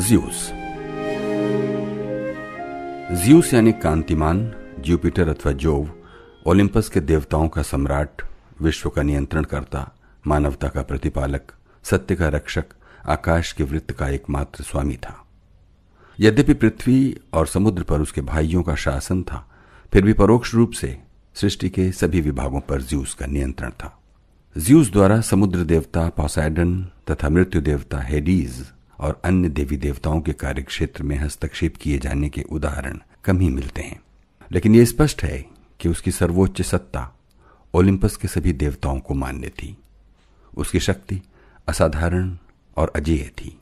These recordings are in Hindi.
ज्यूस। ज्यूस यानी कांतिमान, जुपिटर अथवा जोव, ओलिम्पस के देवताओं का सम्राट, विश्व का नियंत्रण करता, मानवता का प्रतिपालक, सत्य का रक्षक, आकाश के वृत्त का एकमात्र स्वामी था। यद्यपि पृथ्वी और समुद्र पर उसके भाइयों का शासन था, फिर भी परोक्ष रूप से सृष्टि के सभी विभागों पर ज्यूस का नियंत्रण था। ज्यूस द्वारा समुद्र देवता पोसाइडन तथा मृत्यु देवता हेडीज और अन्य देवी देवताओं के कार्यक्षेत्र में हस्तक्षेप किए जाने के उदाहरण कम ही मिलते हैं, लेकिन यह स्पष्ट है कि उसकी सर्वोच्च सत्ता ओलिम्पस के सभी देवताओं को मान्य थी। उसकी शक्ति असाधारण और अजेय थी।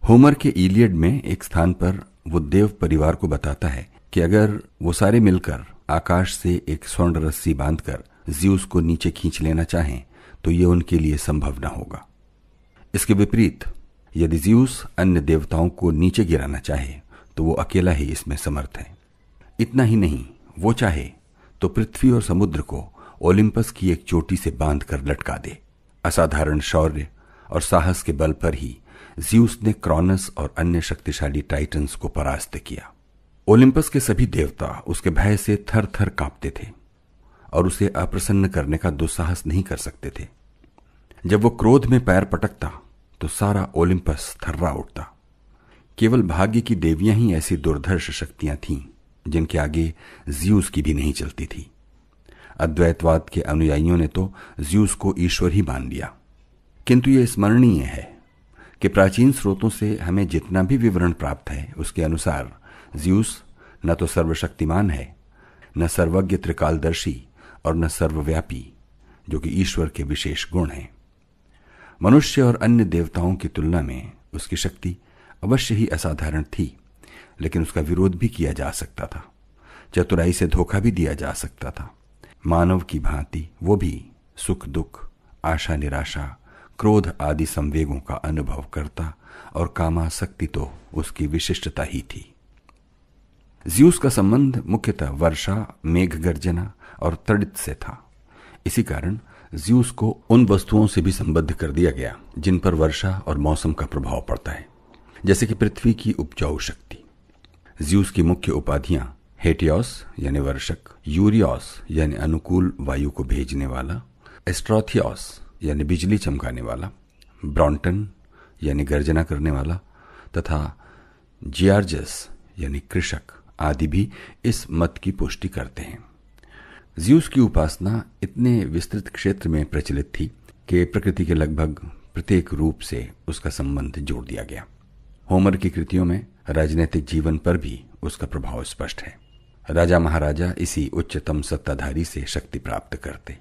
होमर के इलियड में एक स्थान पर वो देव परिवार को बताता है कि अगर वो सारे मिलकर आकाश से एक स्वर्ण रस्सी बांधकर ज्यूस को नीचे खींच लेना चाहें तो ये उनके लिए संभव न होगा। इसके विपरीत यदि ज्यूस अन्य देवताओं को नीचे गिराना चाहे तो वो अकेला ही इसमें समर्थ है। इतना ही नहीं, वो चाहे तो पृथ्वी और समुद्र को ओलिम्पस की एक चोटी से बांधकर लटका दे। असाधारण शौर्य और साहस के बल पर ही ज्यूस ने क्रॉनस और अन्य शक्तिशाली टाइटन्स को परास्त किया। ओलिम्पस के सभी देवता उसके भय से थर थर कांपते थे और उसे अप्रसन्न करने का दुस्साहस नहीं कर सकते थे। जब वो क्रोध में पैर पटकता तो सारा ओलिम्पस थर्रा उठता। केवल भाग्य की देवियां ही ऐसी दुर्धर्ष शक्तियां थीं जिनके आगे ज्यूस की भी नहीं चलती थी। अद्वैतवाद के अनुयायियों ने तो ज्यूस को ईश्वर ही मान लिया, किंतु यह स्मरणीय है कि प्राचीन स्रोतों से हमें जितना भी विवरण प्राप्त है उसके अनुसार ज्यूस न तो सर्वशक्तिमान है, न सर्वज्ञ त्रिकालदर्शी और न सर्वव्यापी, जो कि ईश्वर के विशेष गुण हैं। मनुष्य और अन्य देवताओं की तुलना में उसकी शक्ति अवश्य ही असाधारण थी, लेकिन उसका विरोध भी किया जा सकता था। चतुराई से धोखा भी दिया जा सकता था। मानव की भांति वो भी सुख दुख, आशा निराशा, क्रोध आदि संवेगों का अनुभव करता और कामासक्ति तो उसकी विशिष्टता ही थी। ज्यूस का संबंध मुख्यतः वर्षा, मेघ गर्जना और तड़ित से था। इसी कारण ज्यूस को उन वस्तुओं से भी संबद्ध कर दिया गया जिन पर वर्षा और मौसम का प्रभाव पड़ता है, जैसे कि पृथ्वी की उपजाऊ शक्ति। ज्यूस की मुख्य उपाधियां हेटियोस यानी वर्षक, यूरियोस यानी अनुकूल वायु को भेजने वाला, एस्ट्रोथियोस यानी बिजली चमकाने वाला, ब्रॉन्टन यानी गर्जना करने वाला तथा जियार्जस यानी कृषक आदि भी इस मत की पुष्टि करते हैं। ज्यूस की उपासना इतने विस्तृत क्षेत्र में प्रचलित थी कि प्रकृति के लगभग प्रत्येक रूप से उसका संबंध जोड़ दिया गया। होमर की कृतियों में राजनीतिक जीवन पर भी उसका प्रभाव स्पष्ट है। राजा महाराजा इसी उच्चतम सत्ताधारी से शक्ति प्राप्त करते।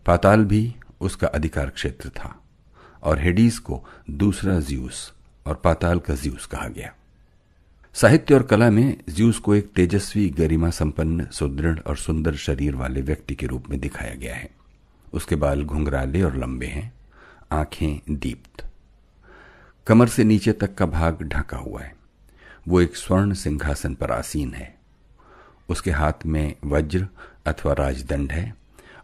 पाताल भी उसका अधिकार क्षेत्र था और हेडीज को दूसरा ज्यूस और पाताल का ज्यूस कहा गया। साहित्य और कला में ज्यूस को एक तेजस्वी, गरिमा संपन्न, सुदृढ़ और सुंदर शरीर वाले व्यक्ति के रूप में दिखाया गया है। उसके बाल घुंघराले और लंबे हैं, आंखें दीप्त, कमर से नीचे तक का भाग ढका हुआ है। वो एक स्वर्ण सिंहासन पर आसीन है। उसके हाथ में वज्र अथवा राजदंड है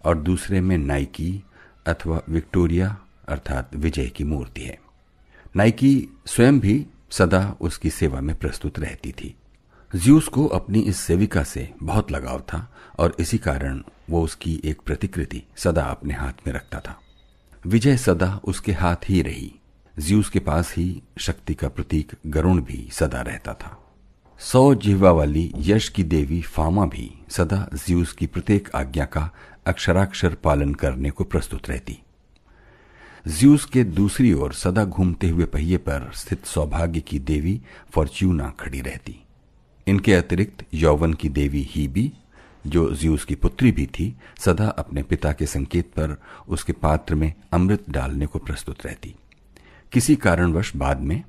और दूसरे में नाइकी अथवा विक्टोरिया अर्थात विजय की मूर्ति है। नाइकी स्वयं भी सदा उसकी सेवा में प्रस्तुत रहती थी। ज्यूस को अपनी इस सेविका से बहुत लगाव था और इसी कारण वो उसकी एक प्रतिकृति सदा अपने हाथ में रखता था। विजय सदा उसके हाथ ही रही। ज्यूस के पास ही शक्ति का प्रतीक गरुण भी सदा रहता था। 100 जिह्वा वाली यश की देवी फामा भी सदा ज्यूस की प्रत्येक आज्ञा का अक्षराक्षर पालन करने को प्रस्तुत रहती। ज्यूस के दूसरी ओर सदा घूमते हुए पहिए पर स्थित सौभाग्य की देवी फॉर्च्यूना खड़ी रहती। इनके अतिरिक्त यौवन की देवी हीबी, जो ज्यूस की पुत्री भी थी, सदा अपने पिता के संकेत पर उसके पात्र में अमृत डालने को प्रस्तुत रहती। किसी कारणवश बाद में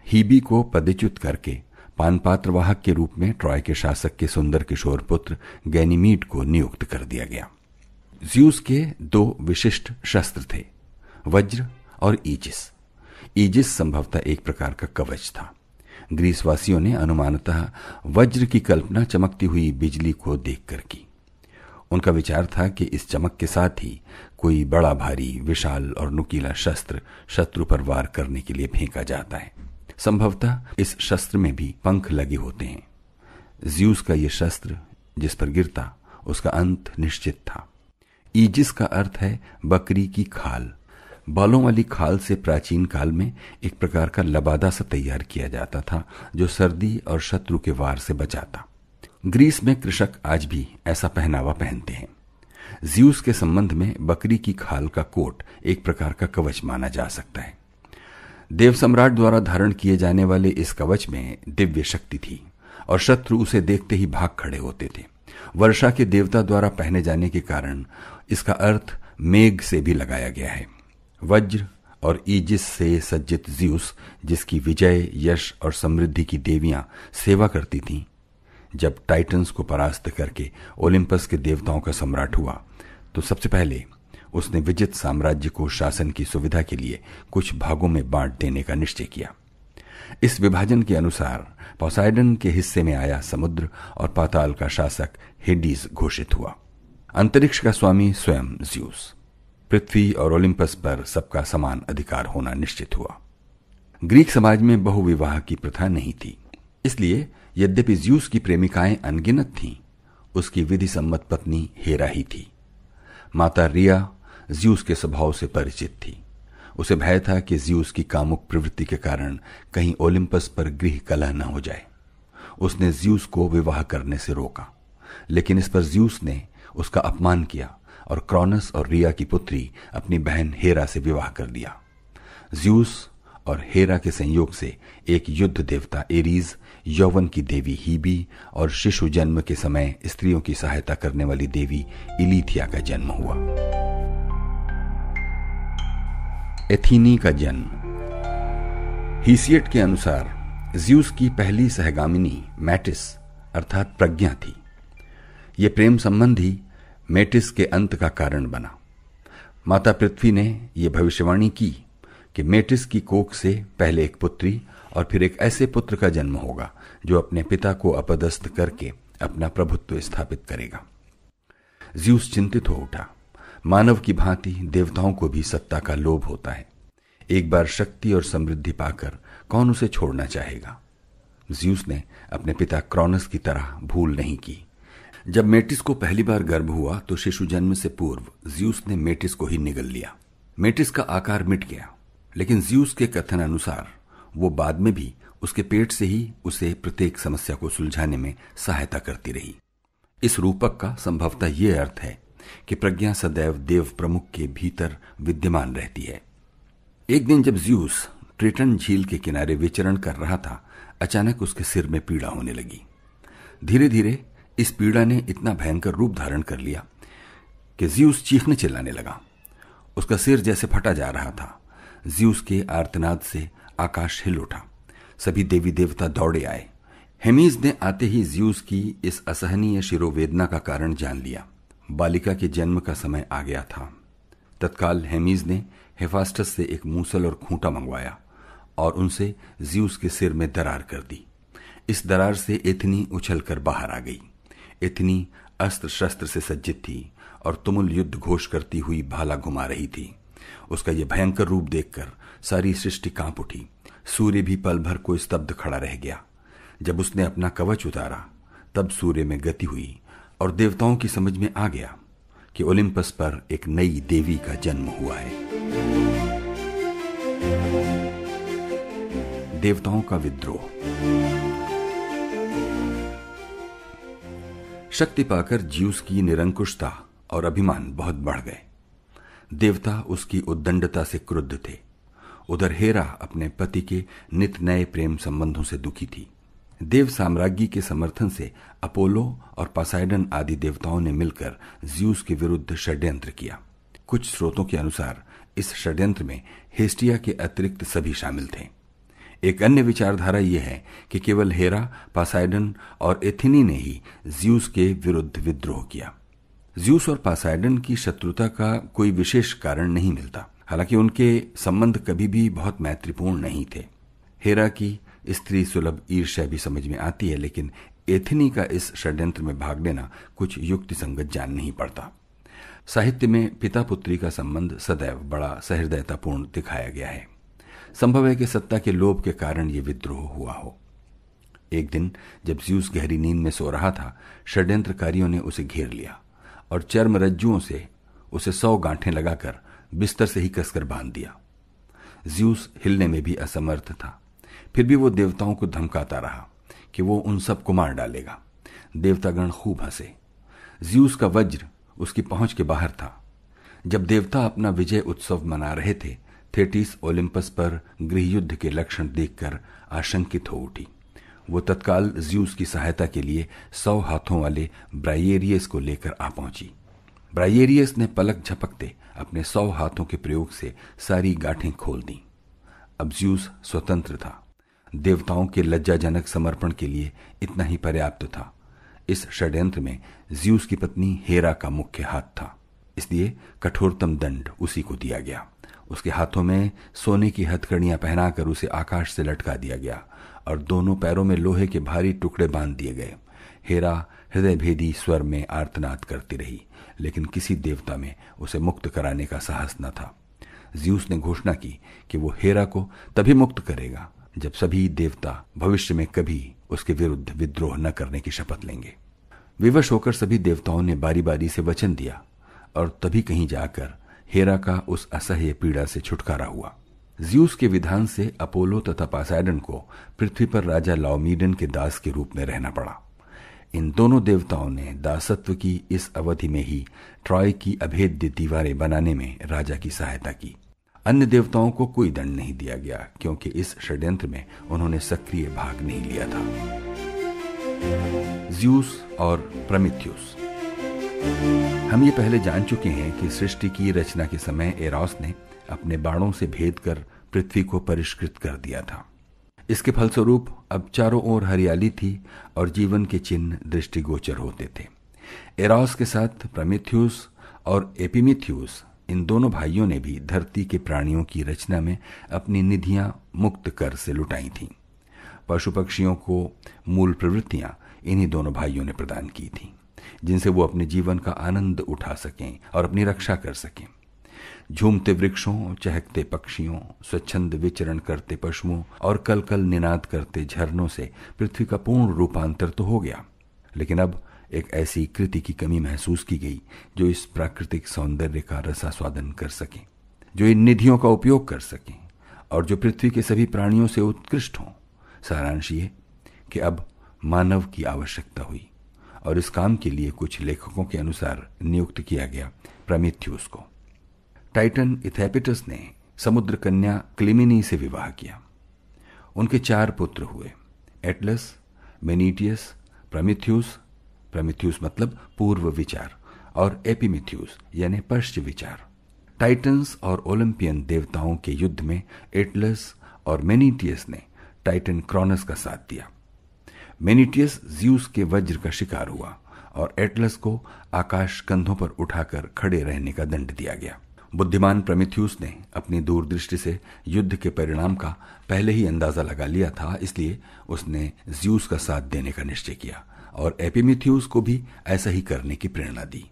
हीबी को पदच्युत करके पानपात्रवाहक के रूप में ट्रॉय के शासक के सुंदर किशोर पुत्र गैनीमीड को नियुक्त कर दिया गया। ज्यूस के 2 विशिष्ट शस्त्र थे, वज्र और ईजिस। ईजिस संभवतः एक प्रकार का कवच था। ग्रीसवासियों ने अनुमानतः वज्र की कल्पना चमकती हुई बिजली को देखकर की। उनका विचार था कि इस चमक के साथ ही कोई बड़ा भारी, विशाल और नुकीला शस्त्र शत्रु पर वार करने के लिए फेंका जाता है। संभवतः इस शस्त्र में भी पंख लगे होते हैं। ज्यूस का ये शस्त्र जिस पर गिरता उसका अंत निश्चित था। ईजिस का अर्थ है बकरी की खाल। बालों वाली खाल से प्राचीन काल में एक प्रकार का लबादा सा तैयार किया जाता था जो सर्दी और शत्रु के वार से बचाता। ग्रीस में कृषक आज भी ऐसा पहनावा पहनते हैं। ज्यूस के संबंध में बकरी की खाल का कोट एक प्रकार का कवच माना जा सकता है। देव सम्राट द्वारा धारण किए जाने वाले इस कवच में दिव्य शक्ति थी और शत्रु उसे देखते ही भाग खड़े होते थे। वर्षा के देवता द्वारा पहने जाने के कारण इसका अर्थ मेघ से भी लगाया गया है। वज्र और ईजिस से सज्जित ज्यूस, जिसकी विजय, यश और समृद्धि की देवियां सेवा करती थीं, जब टाइटन्स को परास्त करके ओलिम्पस के देवताओं का सम्राट हुआ तो सबसे पहले उसने विजित साम्राज्य को शासन की सुविधा के लिए कुछ भागों में बांट देने का निश्चय किया। इस विभाजन के अनुसार पोसाइडन के हिस्से में आया समुद्र और पाताल का शासक हेडीज घोषित हुआ। अंतरिक्ष का स्वामी स्वयं ज्यूस। पृथ्वी और ओलिम्पस पर सबका समान अधिकार होना निश्चित हुआ। ग्रीक समाज में बहुविवाह की प्रथा नहीं थी, इसलिए यद्यपि ज्यूस की प्रेमिकाएं अनगिनत थीं, उसकी विधि सम्मत पत्नी हेरा ही थी। माता रिया ज्यूस के स्वभाव से परिचित थी। उसे भय था कि ज्यूस की कामुक प्रवृत्ति के कारण कहीं ओलिम्पस पर गृह कलह न हो जाए। उसने ज्यूस को विवाह करने से रोका, लेकिन इस पर ज्यूस ने उसका अपमान किया और क्रॉनस और रिया की पुत्री अपनी बहन हेरा से विवाह कर दिया। ज्यूस और हेरा के संयोग से एक युद्ध देवता एरीज, यौवन की देवी हीबी और शिशु जन्म के समय स्त्रियों की सहायता करने वाली देवी इलीथिया का जन्म हुआ। एथीनी का जन्म। हीसियट के अनुसार ज्यूस की पहली सहगामिनी मैटिस अर्थात प्रज्ञा थी। यह प्रेम संबंध ही मेटिस के अंत का कारण बना। माता पृथ्वी ने यह भविष्यवाणी की कि मेटिस की कोख से पहले एक पुत्री और फिर एक ऐसे पुत्र का जन्म होगा जो अपने पिता को अपदस्थ करके अपना प्रभुत्व स्थापित करेगा। ज्यूस चिंतित हो उठा। मानव की भांति देवताओं को भी सत्ता का लोभ होता है। एक बार शक्ति और समृद्धि पाकर कौन उसे छोड़ना चाहेगा। ज्यूस ने अपने पिता क्रॉनस की तरह भूल नहीं की। जब मेटिस को पहली बार गर्भ हुआ तो शिशु जन्म से पूर्व ज्यूस ने मेटिस को ही निगल लिया। मेटिस का आकार मिट गया, लेकिन ज्यूस के कथन अनुसार वो बाद में भी उसके पेट से ही उसे प्रत्येक समस्या को सुलझाने में सहायता करती रही। इस रूपक का संभवतः ये अर्थ है कि प्रज्ञा सदैव देव प्रमुख के भीतर विद्यमान रहती है। एक दिन जब ज्यूस ट्रिटन झील के किनारे विचरण कर रहा था, अचानक उसके सिर में पीड़ा होने लगी। धीरे धीरे इस पीड़ा ने इतना भयंकर रूप धारण कर लिया कि ज्यूस चीखने चिल्लाने लगा। उसका सिर जैसे फटा जा रहा था। ज्यूस के आर्तनाद से आकाश हिल उठा। सभी देवी देवता दौड़े आए। हेमीज ने आते ही ज्यूस की इस असहनीय शिरोवेदना का कारण जान लिया। बालिका के जन्म का समय आ गया था। तत्काल हेमीज ने हेफास्टस से एक मूसल और खूंटा मंगवाया और उनसे ज्यूस के सिर में दरार कर दी। इस दरार से एथनी उछलकर बाहर आ गई। एथनी अस्त्र शस्त्र से सज्जित थी और तुमुल युद्ध घोष करती हुई भाला घुमा रही थी। उसका यह भयंकर रूप देखकर सारी सृष्टि कांप उठी। सूर्य भी पल भर को स्तब्ध खड़ा रह गया। जब उसने अपना कवच उतारा तब सूर्य में गति हुई और देवताओं की समझ में आ गया कि ओलिम्पस पर एक नई देवी का जन्म हुआ है। देवताओं का विद्रोह। शक्ति पाकर ज्यूस की निरंकुशता और अभिमान बहुत बढ़ गए। देवता उसकी उद्दंडता से क्रुद्ध थे। उधर हेरा अपने पति के नित नए प्रेम संबंधों से दुखी थी। देव साम्राज्ञी के समर्थन से अपोलो और पोसाइडन आदि देवताओं ने मिलकर ज्यूस के विरुद्ध षड्यंत्र किया। कुछ स्रोतों के अनुसार इस षड्यंत्र में हेस्टिया के अतिरिक्त सभी शामिल थे। एक अन्य विचारधारा यह है कि केवल हेरा, पोसाइडन और एथेनी ने ही ज्यूस के विरुद्ध विद्रोह किया। ज्यूस और पोसाइडन की शत्रुता का कोई विशेष कारण नहीं मिलता। हालांकि उनके संबंध कभी भी बहुत मैत्रीपूर्ण नहीं थे। हेरा की स्त्री सुलभ ईर्ष्या भी समझ में आती है, लेकिन एथेनी का इस षड्यंत्र में भाग लेना कुछ युक्ति संगत जान नहीं पड़ता। साहित्य में पिता पुत्री का संबंध सदैव बड़ा सहृदयतापूर्ण दिखाया गया है। संभव है कि सत्ता के लोभ के कारण ये विद्रोह हुआ हो। एक दिन जब ज़्यूस गहरी नींद में सो रहा था, षड्यंत्रकारियों ने उसे घेर लिया और चर्म रज्जुओं से उसे 100 गांठें लगाकर बिस्तर से ही कसकर बांध दिया। ज़्यूस हिलने में भी असमर्थ था, फिर भी वो देवताओं को धमकाता रहा कि वो उन सबको मार डालेगा। देवतागण खूब हंसे। ज़्यूस का वज्र उसकी पहुंच के बाहर था। जब देवता अपना विजय उत्सव मना रहे थे, थेटिस ओलिम्पस पर गृहयुद्ध के लक्षण देखकर आशंकित हो उठी। वो तत्काल ज़्यूस की सहायता के लिए 100 हाथों वाले ब्राइएरियस को लेकर आ पहुंची। ब्राइएरियस ने पलक झपकते अपने 100 हाथों के प्रयोग से सारी गांठें खोल दी। अब ज़्यूस स्वतंत्र था। देवताओं के लज्जाजनक समर्पण के लिए इतना ही पर्याप्त था। इस षड्यंत्र में ज़्यूस की पत्नी हेरा का मुख्य हाथ था, इसलिए कठोरतम दंड उसी को दिया गया। उसके हाथों में सोने की हथकड़ियां पहनाकर उसे आकाश से लटका दिया गया और दोनों पैरों में लोहे के भारी टुकड़े बांध दिए गए। हेरा हृदय भेदी स्वर में आर्तनाद करती रही, लेकिन किसी देवता में उसे मुक्त कराने का साहस न था। ज़्यूस ने घोषणा की कि वो हेरा को तभी मुक्त करेगा जब सभी देवता भविष्य में कभी उसके विरुद्ध विद्रोह न करने की शपथ लेंगे। विवश होकर सभी देवताओं ने बारी बारी से वचन दिया और तभी कहीं जाकर हेरा का उस असह्य पीड़ा से छुटकारा हुआ। ज़्यूस के विधान से अपोलो तथा पासाइडन को पृथ्वी पर राजा लाओमीडन के दास के रूप में रहना पड़ा। इन दोनों देवताओं ने दासत्व की इस अवधि में ही ट्रॉय की अभेद्य दीवारें बनाने में राजा की सहायता की। अन्य देवताओं को कोई दंड नहीं दिया गया, क्योंकि इस षड्यंत्र में उन्होंने सक्रिय भाग नहीं लिया था। ज़्यूस और प्रमिथियुस। हम ये पहले जान चुके हैं कि सृष्टि की रचना के समय एरोस ने अपने बाणों से भेद कर पृथ्वी को परिष्कृत कर दिया था। इसके फलस्वरूप अब चारों ओर हरियाली थी और जीवन के चिन्ह दृष्टिगोचर होते थे। एरोस के साथ प्रमिथियुस और एपिमिथियुस, इन दोनों भाइयों ने भी धरती के प्राणियों की रचना में अपनी निधियां मुक्त कर से लुटाई थीं। पशु पक्षियों को मूल प्रवृत्तियां इन्हीं दोनों भाइयों ने प्रदान की थीं, जिनसे वो अपने जीवन का आनंद उठा सकें और अपनी रक्षा कर सकें। झूमते वृक्षों, चहकते पक्षियों, स्वच्छंद विचरण करते पशुओं और कल कल निनाद करते झरनों से पृथ्वी का पूर्ण रूपांतर तो हो गया, लेकिन अब एक ऐसी कृति की कमी महसूस की गई जो इस प्राकृतिक सौंदर्य का रसास्वादन कर सके, जो इन निधियों का उपयोग कर सके और जो पृथ्वी के सभी प्राणियों से उत्कृष्ट हों। सारांश ये कि अब मानव की आवश्यकता हुई और इस काम के लिए कुछ लेखकों के अनुसार नियुक्त किया गया प्रमिथियुस को। टाइटन इथेपिटस ने समुद्र कन्या क्लिमिनी से विवाह किया। उनके 4 पुत्र हुए, एटलस, मेनिटियस, प्रमिथियुस, प्रमिथियुस मतलब पूर्व विचार, और एपिमिथियुस यानी पश्च विचार। टाइटन्स और ओलंपियन देवताओं के युद्ध में एटलस और मेनिटियस ने टाइटन क्रॉनस का साथ दिया। मेनिटियस ज़्यूस के वज्र का शिकार हुआ और एटलस को आकाश कंधों पर उठाकर खड़े रहने का दंड दिया गया। बुद्धिमान प्रमिथियुस ने अपनी दूरदृष्टि से युद्ध के परिणाम का पहले ही अंदाजा लगा लिया था, इसलिए उसने ज़्यूस का साथ देने का निश्चय किया और एपिमिथियुस को भी ऐसा ही करने की प्रेरणा दी।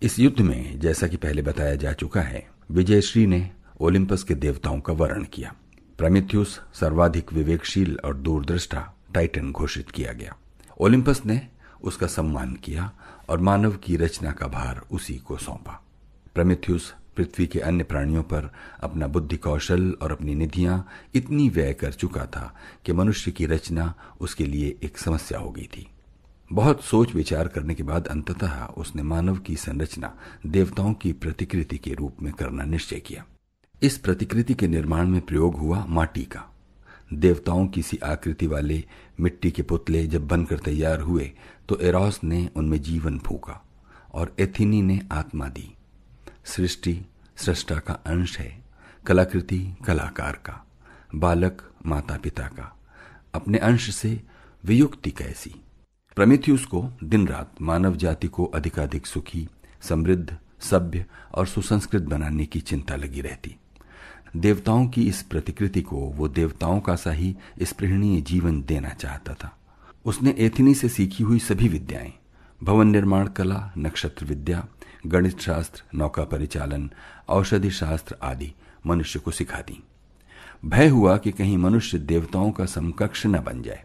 इस युद्ध में, जैसा कि पहले बताया जा चुका है, विजयश्री ने ओलिम्पस के देवताओं का वर्ण किया। प्रमिथियुस सर्वाधिक विवेकशील और दूरदृष्टा टाइटन घोषित किया गया। ओलिम्पस ने उसका सम्मान किया और मानव की रचना का भार उसी को सौंपा। प्रमिथियुस पृथ्वी के अन्य प्राणियों पर अपना बुद्धि कौशल और अपनी निधियां इतनी व्यय कर चुका था कि मनुष्य की रचना उसके लिए एक समस्या हो गई थी। बहुत सोच विचार करने के बाद अंततः उसने मानव की संरचना देवताओं की प्रतिकृति के रूप में करना निश्चय किया। इस प्रतिकृति के निर्माण में प्रयोग हुआ माटी का। देवताओं की सी आकृति वाले मिट्टी के पुतले जब बनकर तैयार हुए तो एरोस ने उनमें जीवन फूंका और एथिनी ने आत्मा दी। सृष्टि सृष्टा का अंश है, कलाकृति कलाकार का, बालक माता पिता का, अपने अंश से वियुक्ति कैसी। प्रमिथियुस को दिन रात मानव जाति को अधिकाधिक सुखी, समृद्ध, सभ्य और सुसंस्कृत बनाने की चिंता लगी रहती। देवताओं की इस प्रतिकृति को वो देवताओं का सा ही स्पृहणीय जीवन देना चाहता था। उसने एथिनी से सीखी हुई सभी विद्याएं, भवन निर्माण कला, नक्षत्र विद्या, गणित शास्त्र, नौका परिचालन, औषधि शास्त्र आदि मनुष्य को सिखा दी। भय हुआ कि कहीं मनुष्य देवताओं का समकक्ष न बन जाए।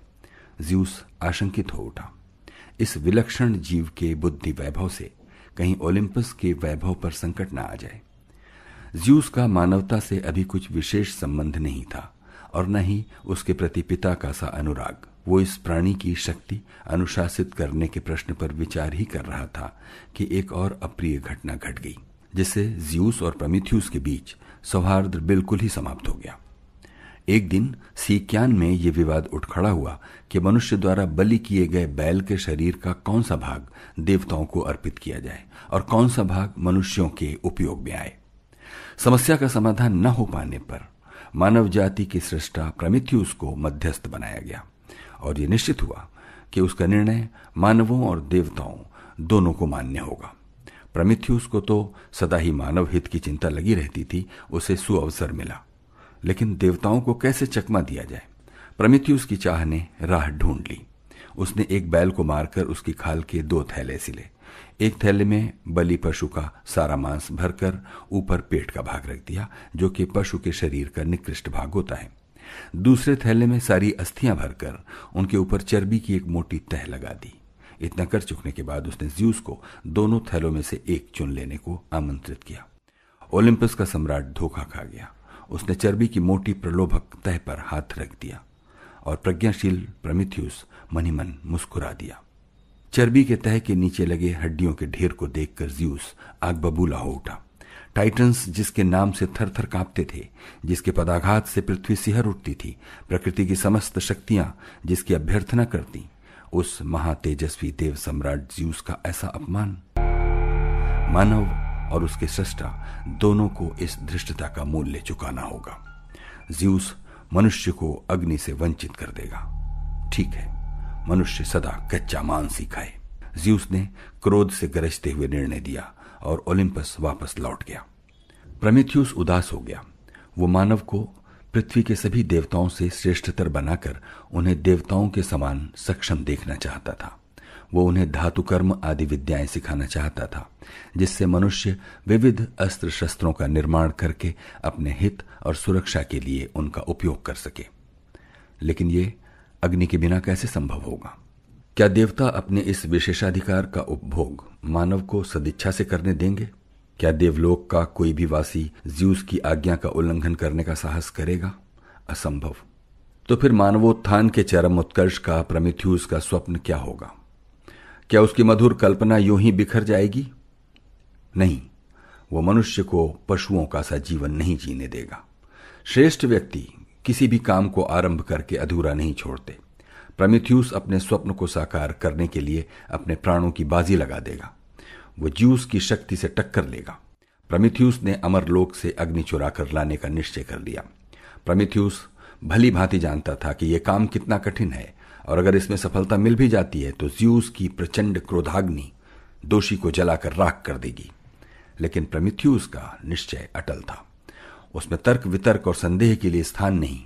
ज्यूस आशंकित हो उठा। इस विलक्षण जीव के बुद्धि वैभव से कहीं ओलिम्पस के वैभव पर संकट न आ जाए। ज्यूस का मानवता से अभी कुछ विशेष संबंध नहीं था और न ही उसके प्रति पिता का सा अनुराग। वो इस प्राणी की शक्ति अनुशासित करने के प्रश्न पर विचार ही कर रहा था कि एक और अप्रिय घटना घट गई, जिससे ज्यूस और प्रमिथियुस के बीच सौहार्द बिल्कुल ही समाप्त हो गया। एक दिन सीक्यान में ये विवाद उठ खड़ा हुआ कि मनुष्य द्वारा बलि किए गए बैल के शरीर का कौन सा भाग देवताओं को अर्पित किया जाए और कौन सा भाग मनुष्यों के उपयोग में आए। समस्या का समाधान न हो पाने पर मानव जाति के सृष्टा प्रमिथियुस को मध्यस्थ बनाया गया और ये निश्चित हुआ कि उसका निर्णय मानवों और देवताओं दोनों को मान्य होगा। प्रमिथियुस को तो सदा ही मानव हित की चिंता लगी रहती थी, उसे सुअवसर मिला, लेकिन देवताओं को कैसे चकमा दिया जाए। प्रमिथियुस की चाह ने राह ढूंढ ली। उसने एक बैल को मारकर उसकी खाल के 2 थैले सिले। एक थैले में बलि पशु का सारा मांस भरकर ऊपर पेट का भाग रख दिया, जो कि पशु के शरीर का निकृष्ट भाग होता है। दूसरे थैले में सारी अस्थियां भरकर उनके ऊपर चर्बी की एक मोटी तह लगा दी। इतना कर चुकने के बाद उसने ज्यूस को दोनों थैलों में से एक चुन लेने को आमंत्रित किया। ओलिम्पस का सम्राट धोखा खा गया। उसने चर्बी की मोटी प्रलोभक तह पर हाथ रख दिया और प्रज्ञाशील प्रमिथियुस मन ही मन मुस्कुरा दिया। चर्बी के तह के नीचे लगे हड्डियों के ढेर को देखकर ज्यूस आग बबूला हो उठा। टाइटन्स जिसके नाम से थर थर कांपते थे, जिसके पदाघात से पृथ्वी सिहर उठती थी, प्रकृति की समस्त शक्तियां जिसकी अभ्यर्थना करती, उस महातेजस्वी देव सम्राट ज्यूस का ऐसा अपमान। मानव और उसके सृष्टा दोनों को इस धृष्टता का मूल्य चुकाना होगा। ज्यूस मनुष्य को अग्नि से वंचित कर देगा। ठीक है, मनुष्य सदा कच्चा मांस ही खाए। ज्यूस ने क्रोध से गरजते हुए निर्णय दिया और ओलिम्पस वापस लौट गया। प्रमिथियुस उदास हो गया। वो मानव को पृथ्वी के सभी देवताओं से श्रेष्ठतर बनाकर उन्हें देवताओं के समान सक्षम देखना चाहता था। वो उन्हें धातु कर्म आदि विद्याएं सिखाना चाहता था, जिससे मनुष्य विविध अस्त्र शस्त्रों का निर्माण करके अपने हित और सुरक्षा के लिए उनका उपयोग कर सके। लेकिन ये अग्नि के बिना कैसे संभव होगा? क्या देवता अपने इस विशेषाधिकार का उपभोग मानव को सदिच्छा से करने देंगे? क्या देवलोक का कोई भी वासी ज्यूस की आज्ञा का उल्लंघन करने का साहस करेगा? असंभव। तो फिर मानवोत्थान के चरम उत्कर्ष का प्रमिथियुस का स्वप्न क्या होगा? क्या उसकी मधुर कल्पना यूं ही बिखर जाएगी? नहीं, वो मनुष्य को पशुओं का सा जीवन नहीं जीने देगा। श्रेष्ठ व्यक्ति किसी भी काम को आरंभ करके अधूरा नहीं छोड़ते। प्रमिथियुस अपने स्वप्न को साकार करने के लिए अपने प्राणों की बाजी लगा देगा। वो ज्यूस की शक्ति से टक्कर लेगा। प्रमिथियुस ने अमरलोक से अग्नि चुरा कर लाने का निश्चय कर लिया। प्रमिथियुस भली भांति जानता था कि यह काम कितना कठिन है और अगर इसमें सफलता मिल भी जाती है तो ज्यूस की प्रचंड क्रोधाग्नि दोषी को जलाकर राख कर देगी। लेकिन प्रमिथियुस का निश्चय अटल था। उसमें तर्क वितर्क और संदेह के लिए स्थान नहीं।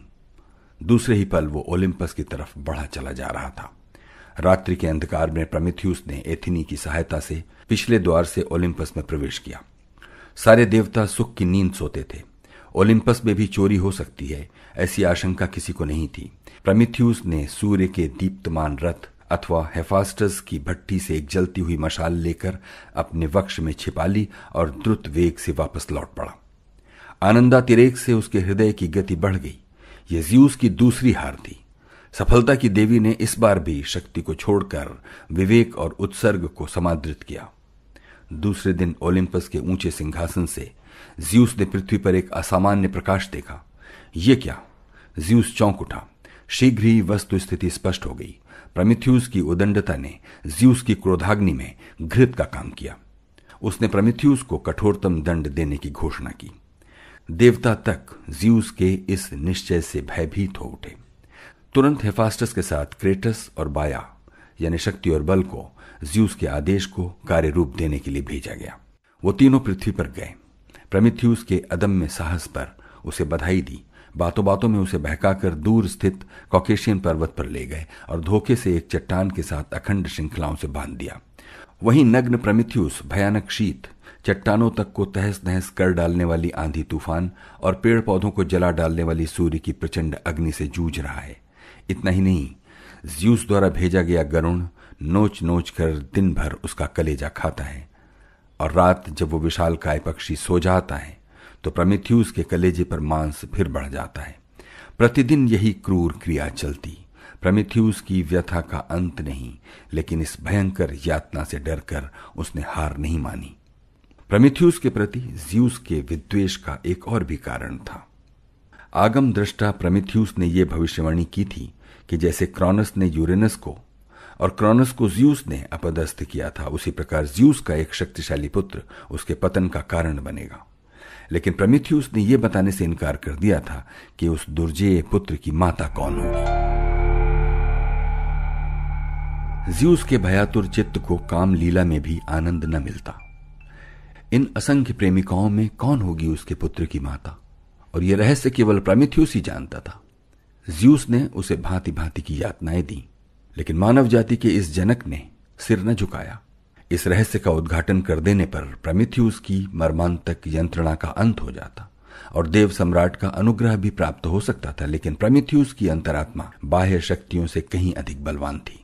दूसरे ही पल वो ओलिम्पस की तरफ बढ़ा चला जा रहा था। रात्रि के अंधकार में प्रमिथियुस ने एथिनी की सहायता से पिछले द्वार से ओलिम्पस में प्रवेश किया। सारे देवता सुख की नींद सोते थे। ओलिम्पस में भी चोरी हो सकती है, ऐसी आशंका किसी को नहीं थी। प्रमिथियुस ने सूर्य के दीप्तमान रथ अथवा हेफास्टस की भट्टी से एक जलती हुई मशाल लेकर अपने वक्ष में छिपा ली और द्रुत वेग से वापस लौट पड़ा। आनंदातिरेक से उसके हृदय की गति बढ़ गई। यह ज्यूस की दूसरी हार थी। सफलता की देवी ने इस बार भी शक्ति को छोड़कर विवेक और उत्सर्ग को समादृत किया। दूसरे दिन ओलिम्पस के ऊंचे सिंहासन से ज्यूस ने पृथ्वी पर एक असामान्य प्रकाश देखा। ये क्या? ज्यूस चौंक उठा। शीघ्र ही वस्तु स्थिति स्पष्ट हो गई। प्रमिथियुस की उदंडता ने ज्यूस की क्रोधाग्नि में घृत का काम किया। उसने प्रमिथियुस को कठोरतम दंड देने की घोषणा की। देवता तक ज्यूस के इस निश्चय से भयभीत हो उठे। तुरंत हेफास्टस के साथ क्रेटस और बाया यानी शक्ति और बल को ज्यूस के आदेश को कार्य रूप देने के लिए भेजा गया। वो तीनों पृथ्वी पर गए। प्रमिथियुस के अदम्य साहस पर उसे बधाई दी। बातों बातों में उसे बहकाकर दूर स्थित कॉकेशियन पर्वत पर ले गए और धोखे से एक चट्टान के साथ अखंड श्रृंखलाओं से बांध दिया। वहीं नग्न प्रमिथियुस भयानक शीत, चट्टानों तक को तहस नहस कर डालने वाली आंधी तूफान और पेड़ पौधों को जला डालने वाली सूर्य की प्रचंड अग्नि से जूझ रहा है। इतना ही नहीं, ज़्यूस द्वारा भेजा गया गरुण नोच नोच कर दिन भर उसका कलेजा खाता है, और रात जब वो विशालकाय पक्षी सो जाता है तो प्रमिथ्यूस के कलेजे पर मांस फिर बढ़ जाता है। प्रतिदिन यही क्रूर क्रिया चलती। प्रमिथ्यूस की व्यथा का अंत नहीं, लेकिन इस भयंकर यातना से डरकर उसने हार नहीं मानी। प्रमिथ्यूस के प्रति ज़्यूस के विद्वेष का एक और भी कारण था। आगम दृष्टा प्रमिथ्यूस ने यह भविष्यवाणी की थी कि जैसे क्रॉनस ने यूरेनस को और क्रॉनस को ज़्यूस ने अपदस्थ किया था, उसी प्रकार ज़्यूस का एक शक्तिशाली पुत्र उसके पतन का कारण बनेगा। लेकिन प्रमिथ्यूस ने यह बताने से इनकार कर दिया था कि उस दुर्जेय पुत्र की माता कौन होगी। ज़्यूस के भयातुर चित्त को काम लीला में भी आनंद न मिलता। इन असंख्य प्रेमिकाओं में कौन होगी उसके पुत्र की माता, और यह रहस्य केवल प्रमिथ्यूस ही जानता था। ज़्यूस ने उसे भांति भांति की यातनाएं दी, लेकिन मानव जाति के इस जनक ने सिर न झुकाया। इस रहस्य का उद्घाटन कर देने पर प्रमिथ्यूस की मर्मांतक यंत्रणा का अंत हो जाता और देव सम्राट का अनुग्रह भी प्राप्त हो सकता था। लेकिन प्रमिथ्यूस की अंतरात्मा बाह्य शक्तियों से कहीं अधिक बलवान थी।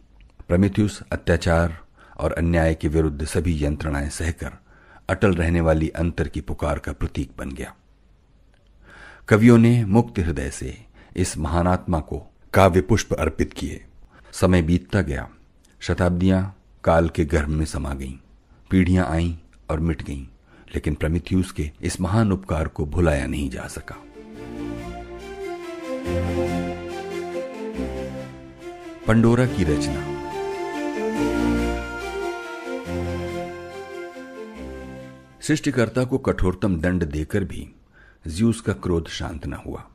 प्रमिथ्यूस अत्याचार और अन्याय के विरुद्ध सभी यंत्रणाएं सहकर अटल रहने वाली अंतर की पुकार का प्रतीक बन गया। कवियों ने मुक्त हृदय से इस महानात्मा को काव्य पुष्प अर्पित किए। समय बीतता गया, शताब्दियां काल के गर्भ में समा गईं, पीढ़ियां आईं और मिट गईं, लेकिन प्रमिथ्यूस के इस महान उपकार को भुलाया नहीं जा सका। पंडोरा की रचना। सृष्टिकर्ता को कठोरतम दंड देकर भी ज़्यूस का क्रोध शांत न हुआ।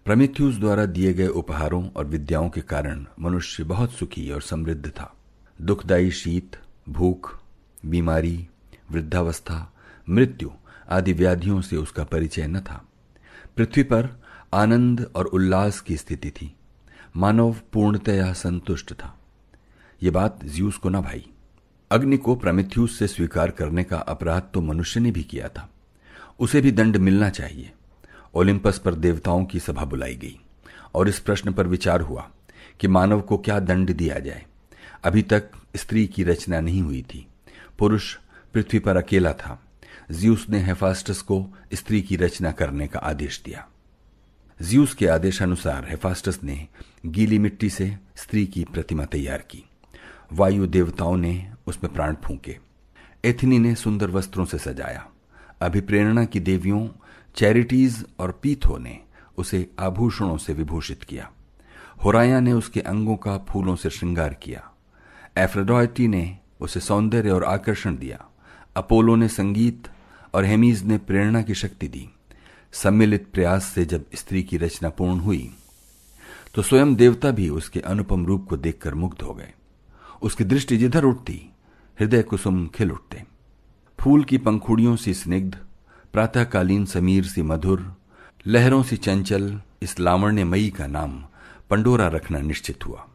प्रमिथ्यूस द्वारा दिए गए उपहारों और विद्याओं के कारण मनुष्य बहुत सुखी और समृद्ध था। दुखदायी शीत, भूख, बीमारी, वृद्धावस्था, मृत्यु आदि व्याधियों से उसका परिचय न था। पृथ्वी पर आनंद और उल्लास की स्थिति थी। मानव पूर्णतया संतुष्ट था। ये बात ज़्यूस को न भाई। अग्नि को प्रमिथ्यूस से स्वीकार करने का अपराध तो मनुष्य ने भी किया था, उसे भी दंड मिलना चाहिए। ओलिम्पस पर देवताओं की सभा बुलाई गई और इस प्रश्न पर विचार हुआ कि मानव को क्या दंड दिया जाए। अभी तक स्त्री की रचना नहीं हुई थी, पुरुष पृथ्वी पर अकेला था। ज़्यूस ने हेफास्टस को स्त्री की रचना करने का आदेश दिया। ज़्यूस के आदेशानुसार हेफास्टस ने गीली मिट्टी से स्त्री की प्रतिमा तैयार की। वायु देवताओं ने उसमें प्राण फूंके। एथिनी ने सुंदर वस्त्रों से सजाया। अभिप्रेरणा की देवियों चैरिटीज और पीथो ने उसे आभूषणों से विभूषित किया। होराया ने उसके अंगों का फूलों से श्रृंगार किया। एफ्रोडाइटी ने उसे सौंदर्य और आकर्षण दिया। अपोलो ने संगीत और हेमीज ने प्रेरणा की शक्ति दी। सम्मिलित प्रयास से जब स्त्री की रचना पूर्ण हुई तो स्वयं देवता भी उसके अनुपम रूप को देखकर मुग्ध हो गए। उसकी दृष्टि जिधर उठती हृदय कुसुम खिल उठते। फूल की पंखुड़ियों सी स्निग्ध, प्रातःकालीन समीर सी मधुर, लहरों सी चंचल इस लावण्यमयी का नाम पंडोरा रखना निश्चित हुआ।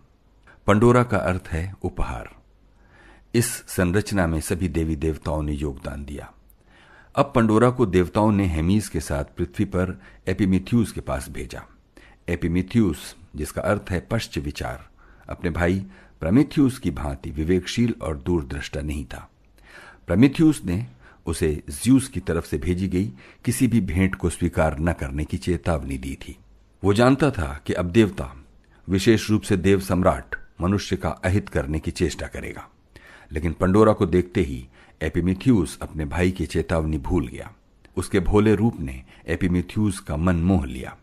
पंडोरा का अर्थ है उपहार। इस संरचना में सभी देवी देवताओं ने योगदान दिया। अब पंडोरा को देवताओं ने हेमीज के साथ पृथ्वी पर एपिमिथ्यूस के पास भेजा। एपिमिथ्यूस, जिसका अर्थ है पश्च विचार, अपने भाई प्रमिथ्यूस की भांति विवेकशील और दूरदृष्टा नहीं था। प्रमिथ्यूस ने उसे ज़्यूस की तरफ से भेजी गई किसी भी भेंट को स्वीकार न करने की चेतावनी दी थी। वो जानता था कि अब देवता, विशेष रूप से देव सम्राट, मनुष्य का अहित करने की चेष्टा करेगा। लेकिन पंडोरा को देखते ही एपिमिथ्यूस अपने भाई की चेतावनी भूल गया। उसके भोले रूप ने एपिमिथ्यूस का मन मोह लिया।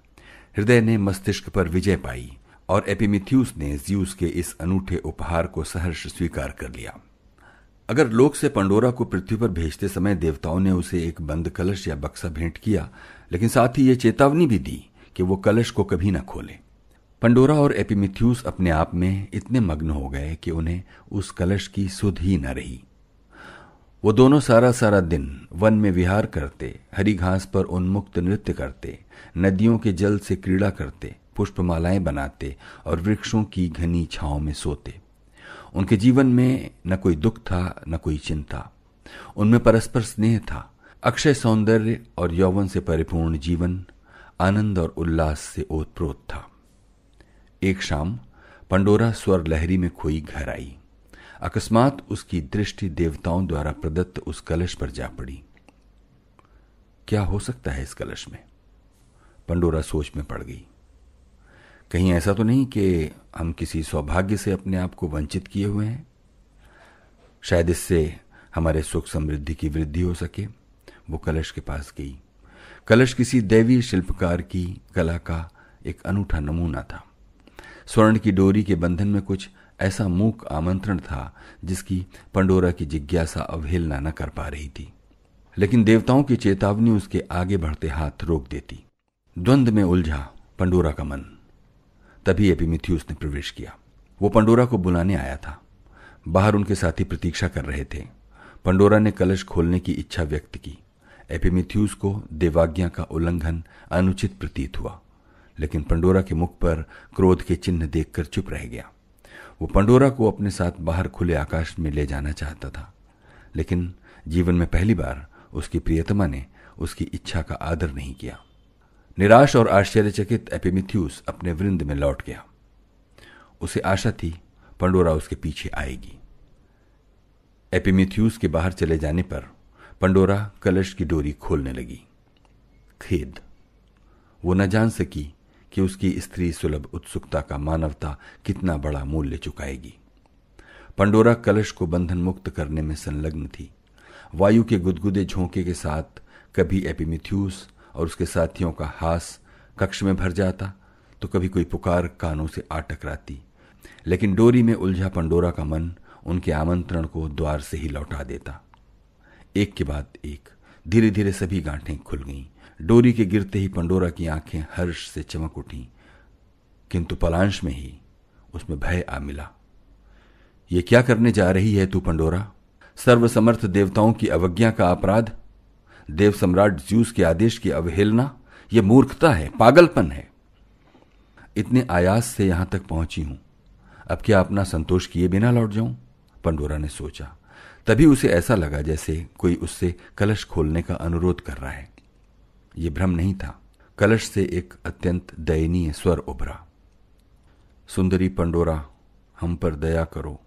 हृदय ने मस्तिष्क पर विजय पाई और एपिमिथ्यूस ने ज़्यूस के इस अनूठे उपहार को सहर्ष स्वीकार कर लिया। अगर लोक से पंडोरा को पृथ्वी पर भेजते समय देवताओं ने उसे एक बंद कलश या बक्सा भेंट किया, लेकिन साथ ही ये चेतावनी भी दी कि वो कलश को कभी न खोले। पंडोरा और एपिमिथ्यूस अपने आप में इतने मग्न हो गए कि उन्हें उस कलश की सुध ही न रही। वो दोनों सारा सारा दिन वन में विहार करते, हरी घास पर उन्मुक्त नृत्य करते, नदियों के जल से क्रीड़ा करते, पुष्पमालाएं बनाते और वृक्षों की घनी छांव में सोते। उनके जीवन में न कोई दुख था, न कोई चिंता। उनमें परस्पर स्नेह था, अक्षय सौंदर्य और यौवन से परिपूर्ण जीवन आनंद और उल्लास से ओतप्रोत था। एक शाम पंडोरा स्वर लहरी में खोई घर आई। अकस्मात उसकी दृष्टि देवताओं द्वारा प्रदत्त उस कलश पर जा पड़ी। क्या हो सकता है इस कलश में? पंडोरा सोच में पड़ गई। कहीं ऐसा तो नहीं कि हम किसी सौभाग्य से अपने आप को वंचित किए हुए हैं? शायद इससे हमारे सुख समृद्धि की वृद्धि हो सके। वो कलश के पास गई। कलश किसी दैवीय शिल्पकार की कला का एक अनूठा नमूना था। स्वर्ण की डोरी के बंधन में कुछ ऐसा मूक आमंत्रण था जिसकी पंडोरा की जिज्ञासा अवहेलना न कर पा रही थी, लेकिन देवताओं की चेतावनी उसके आगे बढ़ते हाथ रोक देती। द्वंद्व में उलझा पंडोरा का मन। तभी एपिमेथियुस ने प्रवेश किया। वो पंडोरा को बुलाने आया था। बाहर उनके साथी प्रतीक्षा कर रहे थे। पंडोरा ने कलश खोलने की इच्छा व्यक्त की। एपिमेथियुस को देवाज्ञा का उल्लंघन अनुचित प्रतीत हुआ, लेकिन पंडोरा के मुख पर क्रोध के चिन्ह देखकर चुप रह गया। वो पंडोरा को अपने साथ बाहर खुले आकाश में ले जाना चाहता था, लेकिन जीवन में पहली बार उसकी प्रियतमा ने उसकी इच्छा का आदर नहीं किया। निराश और आश्चर्यचकित एपिमेथियुस अपने वृंद में लौट गया। उसे आशा थी पंडोरा उसके पीछे आएगी। एपिमेथियुस के बाहर चले जाने पर पंडोरा कलश की डोरी खोलने लगी। खेद, वो न जान सकी कि उसकी स्त्री सुलभ उत्सुकता का मानवता कितना बड़ा मूल्य चुकाएगी। पंडोरा कलश को बंधन मुक्त करने में संलग्न थी। वायु के गुदगुदे झोंके के साथ कभी एपिमेथियुस और उसके साथियों का हास कक्ष में भर जाता, तो कभी कोई पुकार कानों से आ टकराती, लेकिन डोरी में उलझा पंडोरा का मन उनके आमंत्रण को द्वार से ही लौटा देता। एक के बाद एक धीरे धीरे सभी गांठें खुल गईं। डोरी के गिरते ही पंडोरा की आंखें हर्ष से चमक उठीं, किंतु पलांश में ही उसमें भय आ मिला। ये क्या करने जा रही है तू पंडोरा? सर्वसमर्थ देवताओं की अवज्ञा का अपराध, देव सम्राट ज्यूस के आदेश की अवहेलना, यह मूर्खता है, पागलपन है। इतने आयास से यहां तक पहुंची हूं, अब क्या अपना संतोष किए बिना लौट जाऊं? पंडोरा ने सोचा। तभी उसे ऐसा लगा जैसे कोई उससे कलश खोलने का अनुरोध कर रहा है। यह भ्रम नहीं था। कलश से एक अत्यंत दयनीय स्वर उभरा। सुंदरी पंडोरा, हम पर दया करो,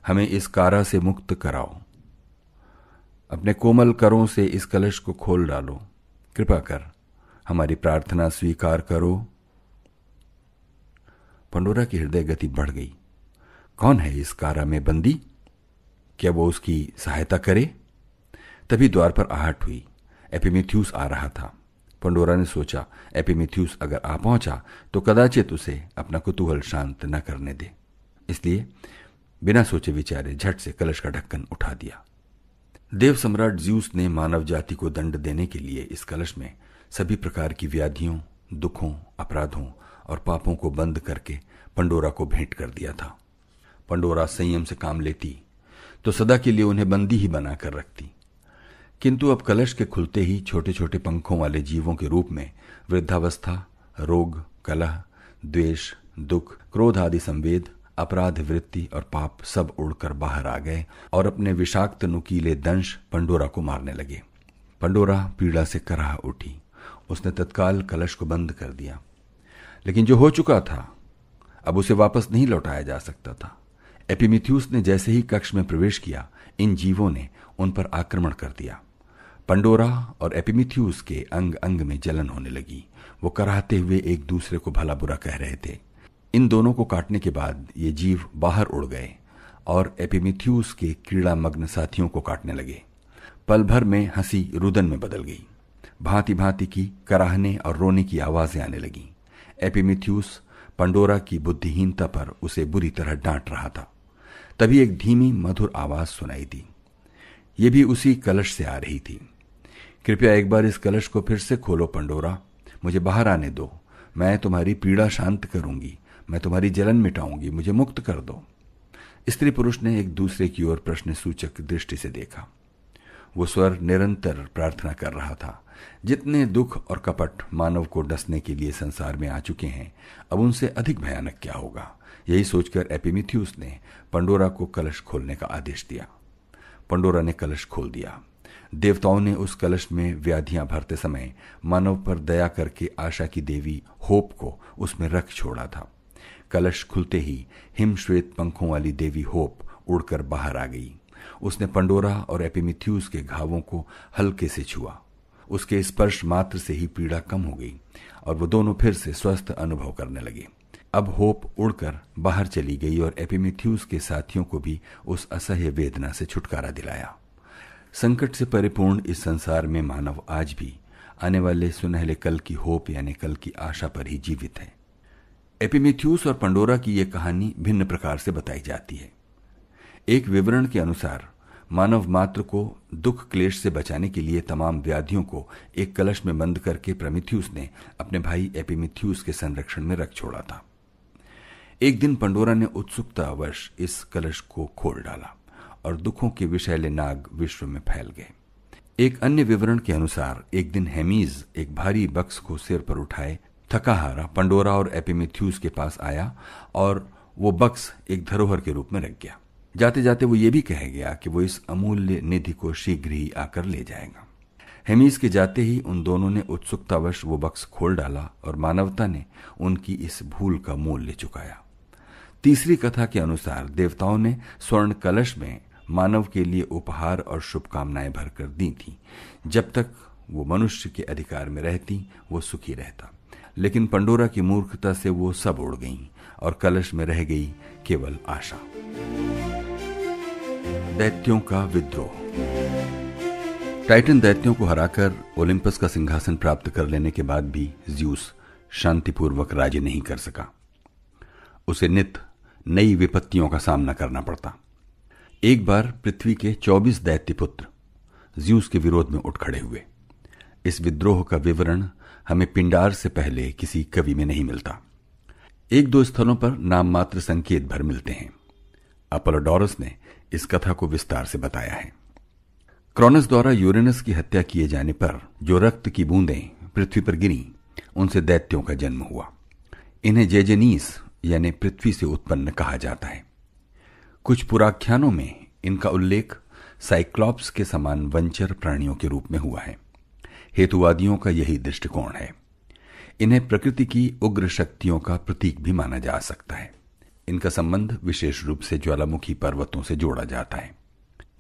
हमें इस कारा से मुक्त कराओ। अपने कोमल करों से इस कलश को खोल डालो। कृपा कर हमारी प्रार्थना स्वीकार करो। पंडोरा की हृदय गति बढ़ गई। कौन है इस कारा में बंदी? क्या वो उसकी सहायता करे? तभी द्वार पर आहट हुई। एपिमेथियुस आ रहा था। पंडोरा ने सोचा, एपिमेथियुस अगर आ पहुंचा तो कदाचित उसे अपना कुतूहल शांत न करने दे। इसलिए बिना सोचे विचारे झट से कलश का ढक्कन उठा दिया। देव सम्राट ज्यूस ने मानव जाति को दंड देने के लिए इस कलश में सभी प्रकार की व्याधियों, दुखों, अपराधों और पापों को बंद करके पंडोरा को भेंट कर दिया था। पंडोरा संयम से काम लेती तो सदा के लिए उन्हें बंदी ही बनाकर रखती, किंतु अब कलश के खुलते ही छोटे छोटे पंखों वाले जीवों के रूप में वृद्धावस्था, रोग, कलह, द्वेष, दुख, क्रोध आदि संवेद, अपराध वृत्ति और पाप सब उड़कर बाहर आ गए और अपने विषाक्त नुकीले दंश पंडोरा को मारने लगे। पंडोरा पीड़ा से कराह उठी। उसने तत्काल कलश को बंद कर दिया, लेकिन जो हो चुका था अब उसे वापस नहीं लौटाया जा सकता था। एपिमेथियुस ने जैसे ही कक्ष में प्रवेश किया, इन जीवों ने उन पर आक्रमण कर दिया। पंडोरा और एपिमेथियुस के अंग अंग में जलन होने लगी। वो कराहते हुए एक दूसरे को भला बुरा कह रहे थे। इन दोनों को काटने के बाद ये जीव बाहर उड़ गए और एपिमेथियुस के क्रीड़ामग्न साथियों को काटने लगे। पल भर में हंसी रुदन में बदल गई। भांति भांति की कराहने और रोने की आवाजें आने लगीं। एपिमेथियुस पंडोरा की बुद्धिहीनता पर उसे बुरी तरह डांट रहा था। तभी एक धीमी मधुर आवाज सुनाई दी। ये भी उसी कलश से आ रही थी। कृपया एक बार इस कलश को फिर से खोलो पंडोरा, मुझे बाहर आने दो। मैं तुम्हारी पीड़ा शांत करूंगी, मैं तुम्हारी जलन मिटाऊंगी, मुझे मुक्त कर दो। स्त्री पुरुष ने एक दूसरे की ओर प्रश्न सूचक दृष्टि से देखा। वो स्वर निरंतर प्रार्थना कर रहा था। जितने दुख और कपट मानव को डसने के लिए संसार में आ चुके हैं, अब उनसे अधिक भयानक क्या होगा? यही सोचकर एपिमेथियुस ने पंडोरा को कलश खोलने का आदेश दिया। पंडोरा ने कलश खोल दिया। देवताओं ने उस कलश में व्याधियां भरते समय मानव पर दया करके आशा की देवी होप को उसमें रख छोड़ा था। कलश खुलते ही हिमश्वेत पंखों वाली देवी होप उड़कर बाहर आ गई। उसने पंडोरा और एपिमिथ्यूस के घावों को हल्के से छुआ। उसके स्पर्श मात्र से ही पीड़ा कम हो गई और वो दोनों फिर से स्वस्थ अनुभव करने लगे। अब होप उड़कर बाहर चली गई और एपिमिथ्यूस के साथियों को भी उस असह्य वेदना से छुटकारा दिलाया। संकट से परिपूर्ण इस संसार में मानव आज भी आने वाले सुनहले कल की होप यानी कल की आशा पर ही जीवित है। एपिमिथ्यूस और पंडोरा की यह कहानी भिन्न प्रकार से बताई जाती है। एक विवरण के अनुसार मानव मात्र को दुख क्लेश से बचाने के लिए तमाम व्याधियों को एक कलश में बंद करके प्रमिथ्यूस ने अपने भाई एपिमिथ्यूस के संरक्षण में रख छोड़ा था। एक दिन पंडोरा ने उत्सुकतावश इस कलश को खोल डाला और दुखों के विषैले नाग विश्व में फैल गए। एक अन्य विवरण के अनुसार एक दिन हेमीज एक भारी बक्स को सिर पर उठाए थका हारा पंडोरा और एपिमिथ्यूस के पास आया और वो बक्स एक धरोहर के रूप में रख गया। जाते जाते वो ये भी कह गया कि वो इस अमूल्य निधि को शीघ्र ही आकर ले जाएगा। हेमीज के जाते ही उन दोनों ने उत्सुकतावश वो बक्स खोल डाला और मानवता ने उनकी इस भूल का मूल्य चुकाया। तीसरी कथा के अनुसार देवताओं ने स्वर्ण कलश में मानव के लिए उपहार और शुभकामनाएं भरकर दी थी। जब तक वो मनुष्य के अधिकार में रहती वो सुखी रहता, लेकिन पंडोरा की मूर्खता से वो सब उड़ गईं और कलश में रह गई केवल आशा। दैत्यों का विद्रोह। टाइटन दैत्यों को हराकर ओलिंपस का सिंहासन प्राप्त कर लेने के बाद भी ज्यूस शांतिपूर्वक राज्य नहीं कर सका। उसे नित नई विपत्तियों का सामना करना पड़ता। एक बार पृथ्वी के 24 दैत्य पुत्र ज्यूस के विरोध में उठ खड़े हुए। इस विद्रोह का विवरण हमें पिंडार से पहले किसी कवि में नहीं मिलता। एक दो स्थलों पर नाम मात्र संकेत भर मिलते हैं। अपोलोडोरस ने इस कथा को विस्तार से बताया है। क्रोनस द्वारा यूरेनस की हत्या किए जाने पर जो रक्त की बूंदें पृथ्वी पर गिरी, उनसे दैत्यों का जन्म हुआ। इन्हें जेजेनीस यानी पृथ्वी से उत्पन्न कहा जाता है। कुछ पुराख्यानों में इनका उल्लेख साइक्लॉप्स के समान वंचर प्राणियों के रूप में हुआ है। हेतुवादियों का यही दृष्टिकोण है। इन्हें प्रकृति की उग्र शक्तियों का प्रतीक भी माना जा सकता है। इनका संबंध विशेष रूप से ज्वालामुखी पर्वतों से जोड़ा जाता है।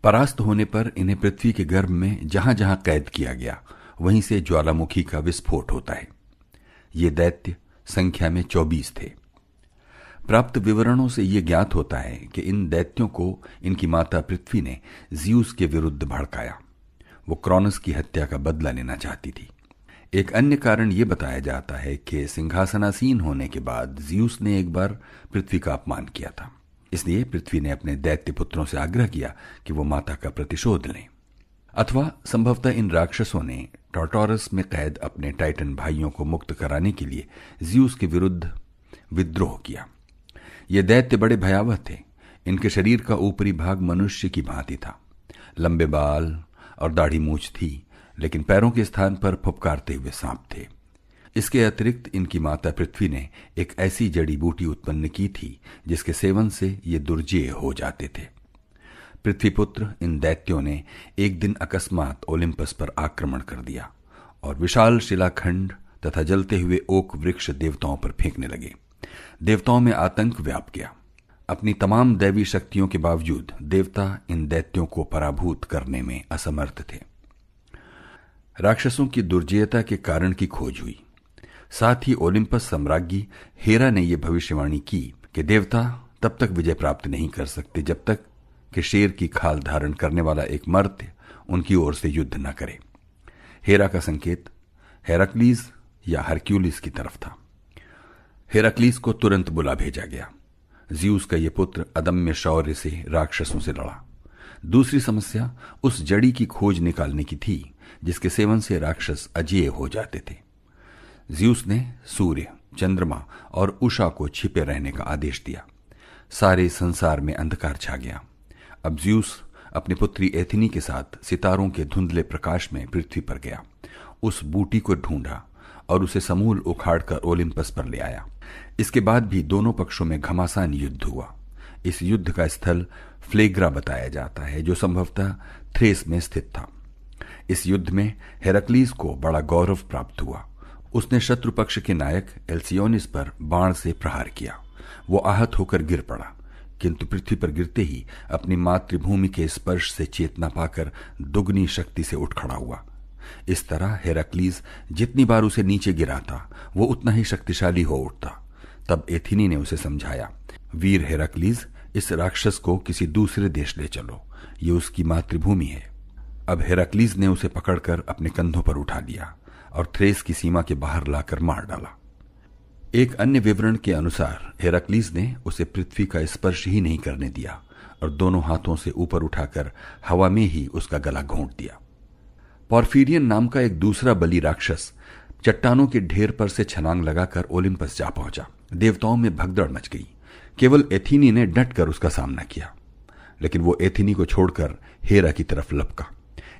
परास्त होने पर इन्हें पृथ्वी के गर्भ में जहां जहां कैद किया गया, वहीं से ज्वालामुखी का विस्फोट होता है। ये दैत्य संख्या में 24 थे। प्राप्त विवरणों से यह ज्ञात होता है कि इन दैत्यों को इनकी माता पृथ्वी ने ज्यूस के विरुद्ध भड़काया। वो क्रोनस की हत्या का बदला लेना चाहती थी। एक अन्य कारण यह बताया जाता है कि सिंहासनासीन होने के बाद ज्यूस ने एक बार पृथ्वी का अपमान किया था। इसलिए पृथ्वी ने अपने दैत्य पुत्रों से आग्रह किया कि वो माता का प्रतिशोध लें। अथवा संभवतः इन राक्षसों ने टार्टारस में कैद अपने टाइटन भाइयों को मुक्त कराने के लिए ज्यूस के विरुद्ध विद्रोह किया। ये दैत्य बड़े भयावह थे। इनके शरीर का ऊपरी भाग मनुष्य की भांति था। लंबे बाल और दाढ़ी मूछ थी, लेकिन पैरों के स्थान पर फुफकारते हुए सांप थे। इसके अतिरिक्त इनकी माता पृथ्वी ने एक ऐसी जड़ी बूटी उत्पन्न की थी जिसके सेवन से ये दुर्जेय हो जाते थे। पृथ्वीपुत्र इन दैत्यों ने एक दिन अकस्मात ओलिम्पस पर आक्रमण कर दिया और विशाल शिलाखंड तथा जलते हुए ओक वृक्ष देवताओं पर फेंकने लगे। देवताओं में आतंक व्याप गया। अपनी तमाम दैवी शक्तियों के बावजूद देवता इन दैत्यों को पराभूत करने में असमर्थ थे। राक्षसों की दुर्जयता के कारण की खोज हुई। साथ ही ओलिम्पस सम्राज्ञी हेरा ने यह भविष्यवाणी की कि देवता तब तक विजय प्राप्त नहीं कर सकते जब तक कि शेर की खाल धारण करने वाला एक मर्त्य उनकी ओर से युद्ध न करे। हेरा का संकेत हेराक्लीज या हरक्यूलिस की तरफ था। हेराक्लीस को तुरंत बुला भेजा गया। ज्यूस का यह पुत्र अदम्य शौर्य से राक्षसों से लड़ा। दूसरी समस्या उस जड़ी की खोज निकालने की थी जिसके सेवन से राक्षस अजेय हो जाते थे। ज्यूस ने सूर्य, चंद्रमा और उषा को छिपे रहने का आदेश दिया। सारे संसार में अंधकार छा गया। अब ज्यूस अपनी पुत्री एथिनी के साथ सितारों के धुंधले प्रकाश में पृथ्वी पर गया। उस बूटी को ढूंढा और उसे समूल उखाड़कर ओलिम्पस पर ले आया। इसके बाद भी दोनों पक्षों में घमासान युद्ध हुआ। इस युद्ध का स्थल फ्लेग्रा बताया जाता है, जो संभवतः थ्रेस में स्थित था। इस युद्ध में हेराक्लीस को बड़ा गौरव प्राप्त हुआ। उसने शत्रु पक्ष के नायक एल्सियोनिस पर बाण से प्रहार किया। वो आहत होकर गिर पड़ा, किंतु पृथ्वी पर गिरते ही अपनी मातृभूमि के स्पर्श से चेतना पाकर दुगनी शक्ति से उठ खड़ा हुआ। इस तरह हेराक्लीस जितनी बार उसे नीचे गिराता वो उतना ही शक्तिशाली हो उठता। तब एथिनी ने उसे समझाया, वीर हेराक्लीस, इस राक्षस को किसी दूसरे देश ले चलो, ये उसकी मातृभूमि है। अब हेराक्लीस ने उसे पकड़कर अपने कंधों पर उठा लिया और थ्रेस की सीमा के बाहर लाकर मार डाला। एक अन्य विवरण के अनुसार हेराक्लीस ने उसे पृथ्वी का स्पर्श ही नहीं करने दिया और दोनों हाथों से ऊपर उठाकर हवा में ही उसका गला घोंट दिया। पॉर्फिरियन नाम का एक दूसरा बली राक्षस चट्टानों के ढेर पर से छलांग लगाकर ओलिम्पस जा पहुंचा। देवताओं में भगदड़ मच गई। केवल एथिनी ने डटकर उसका सामना किया, लेकिन वो एथिनी को छोड़कर हेरा की तरफ लपका।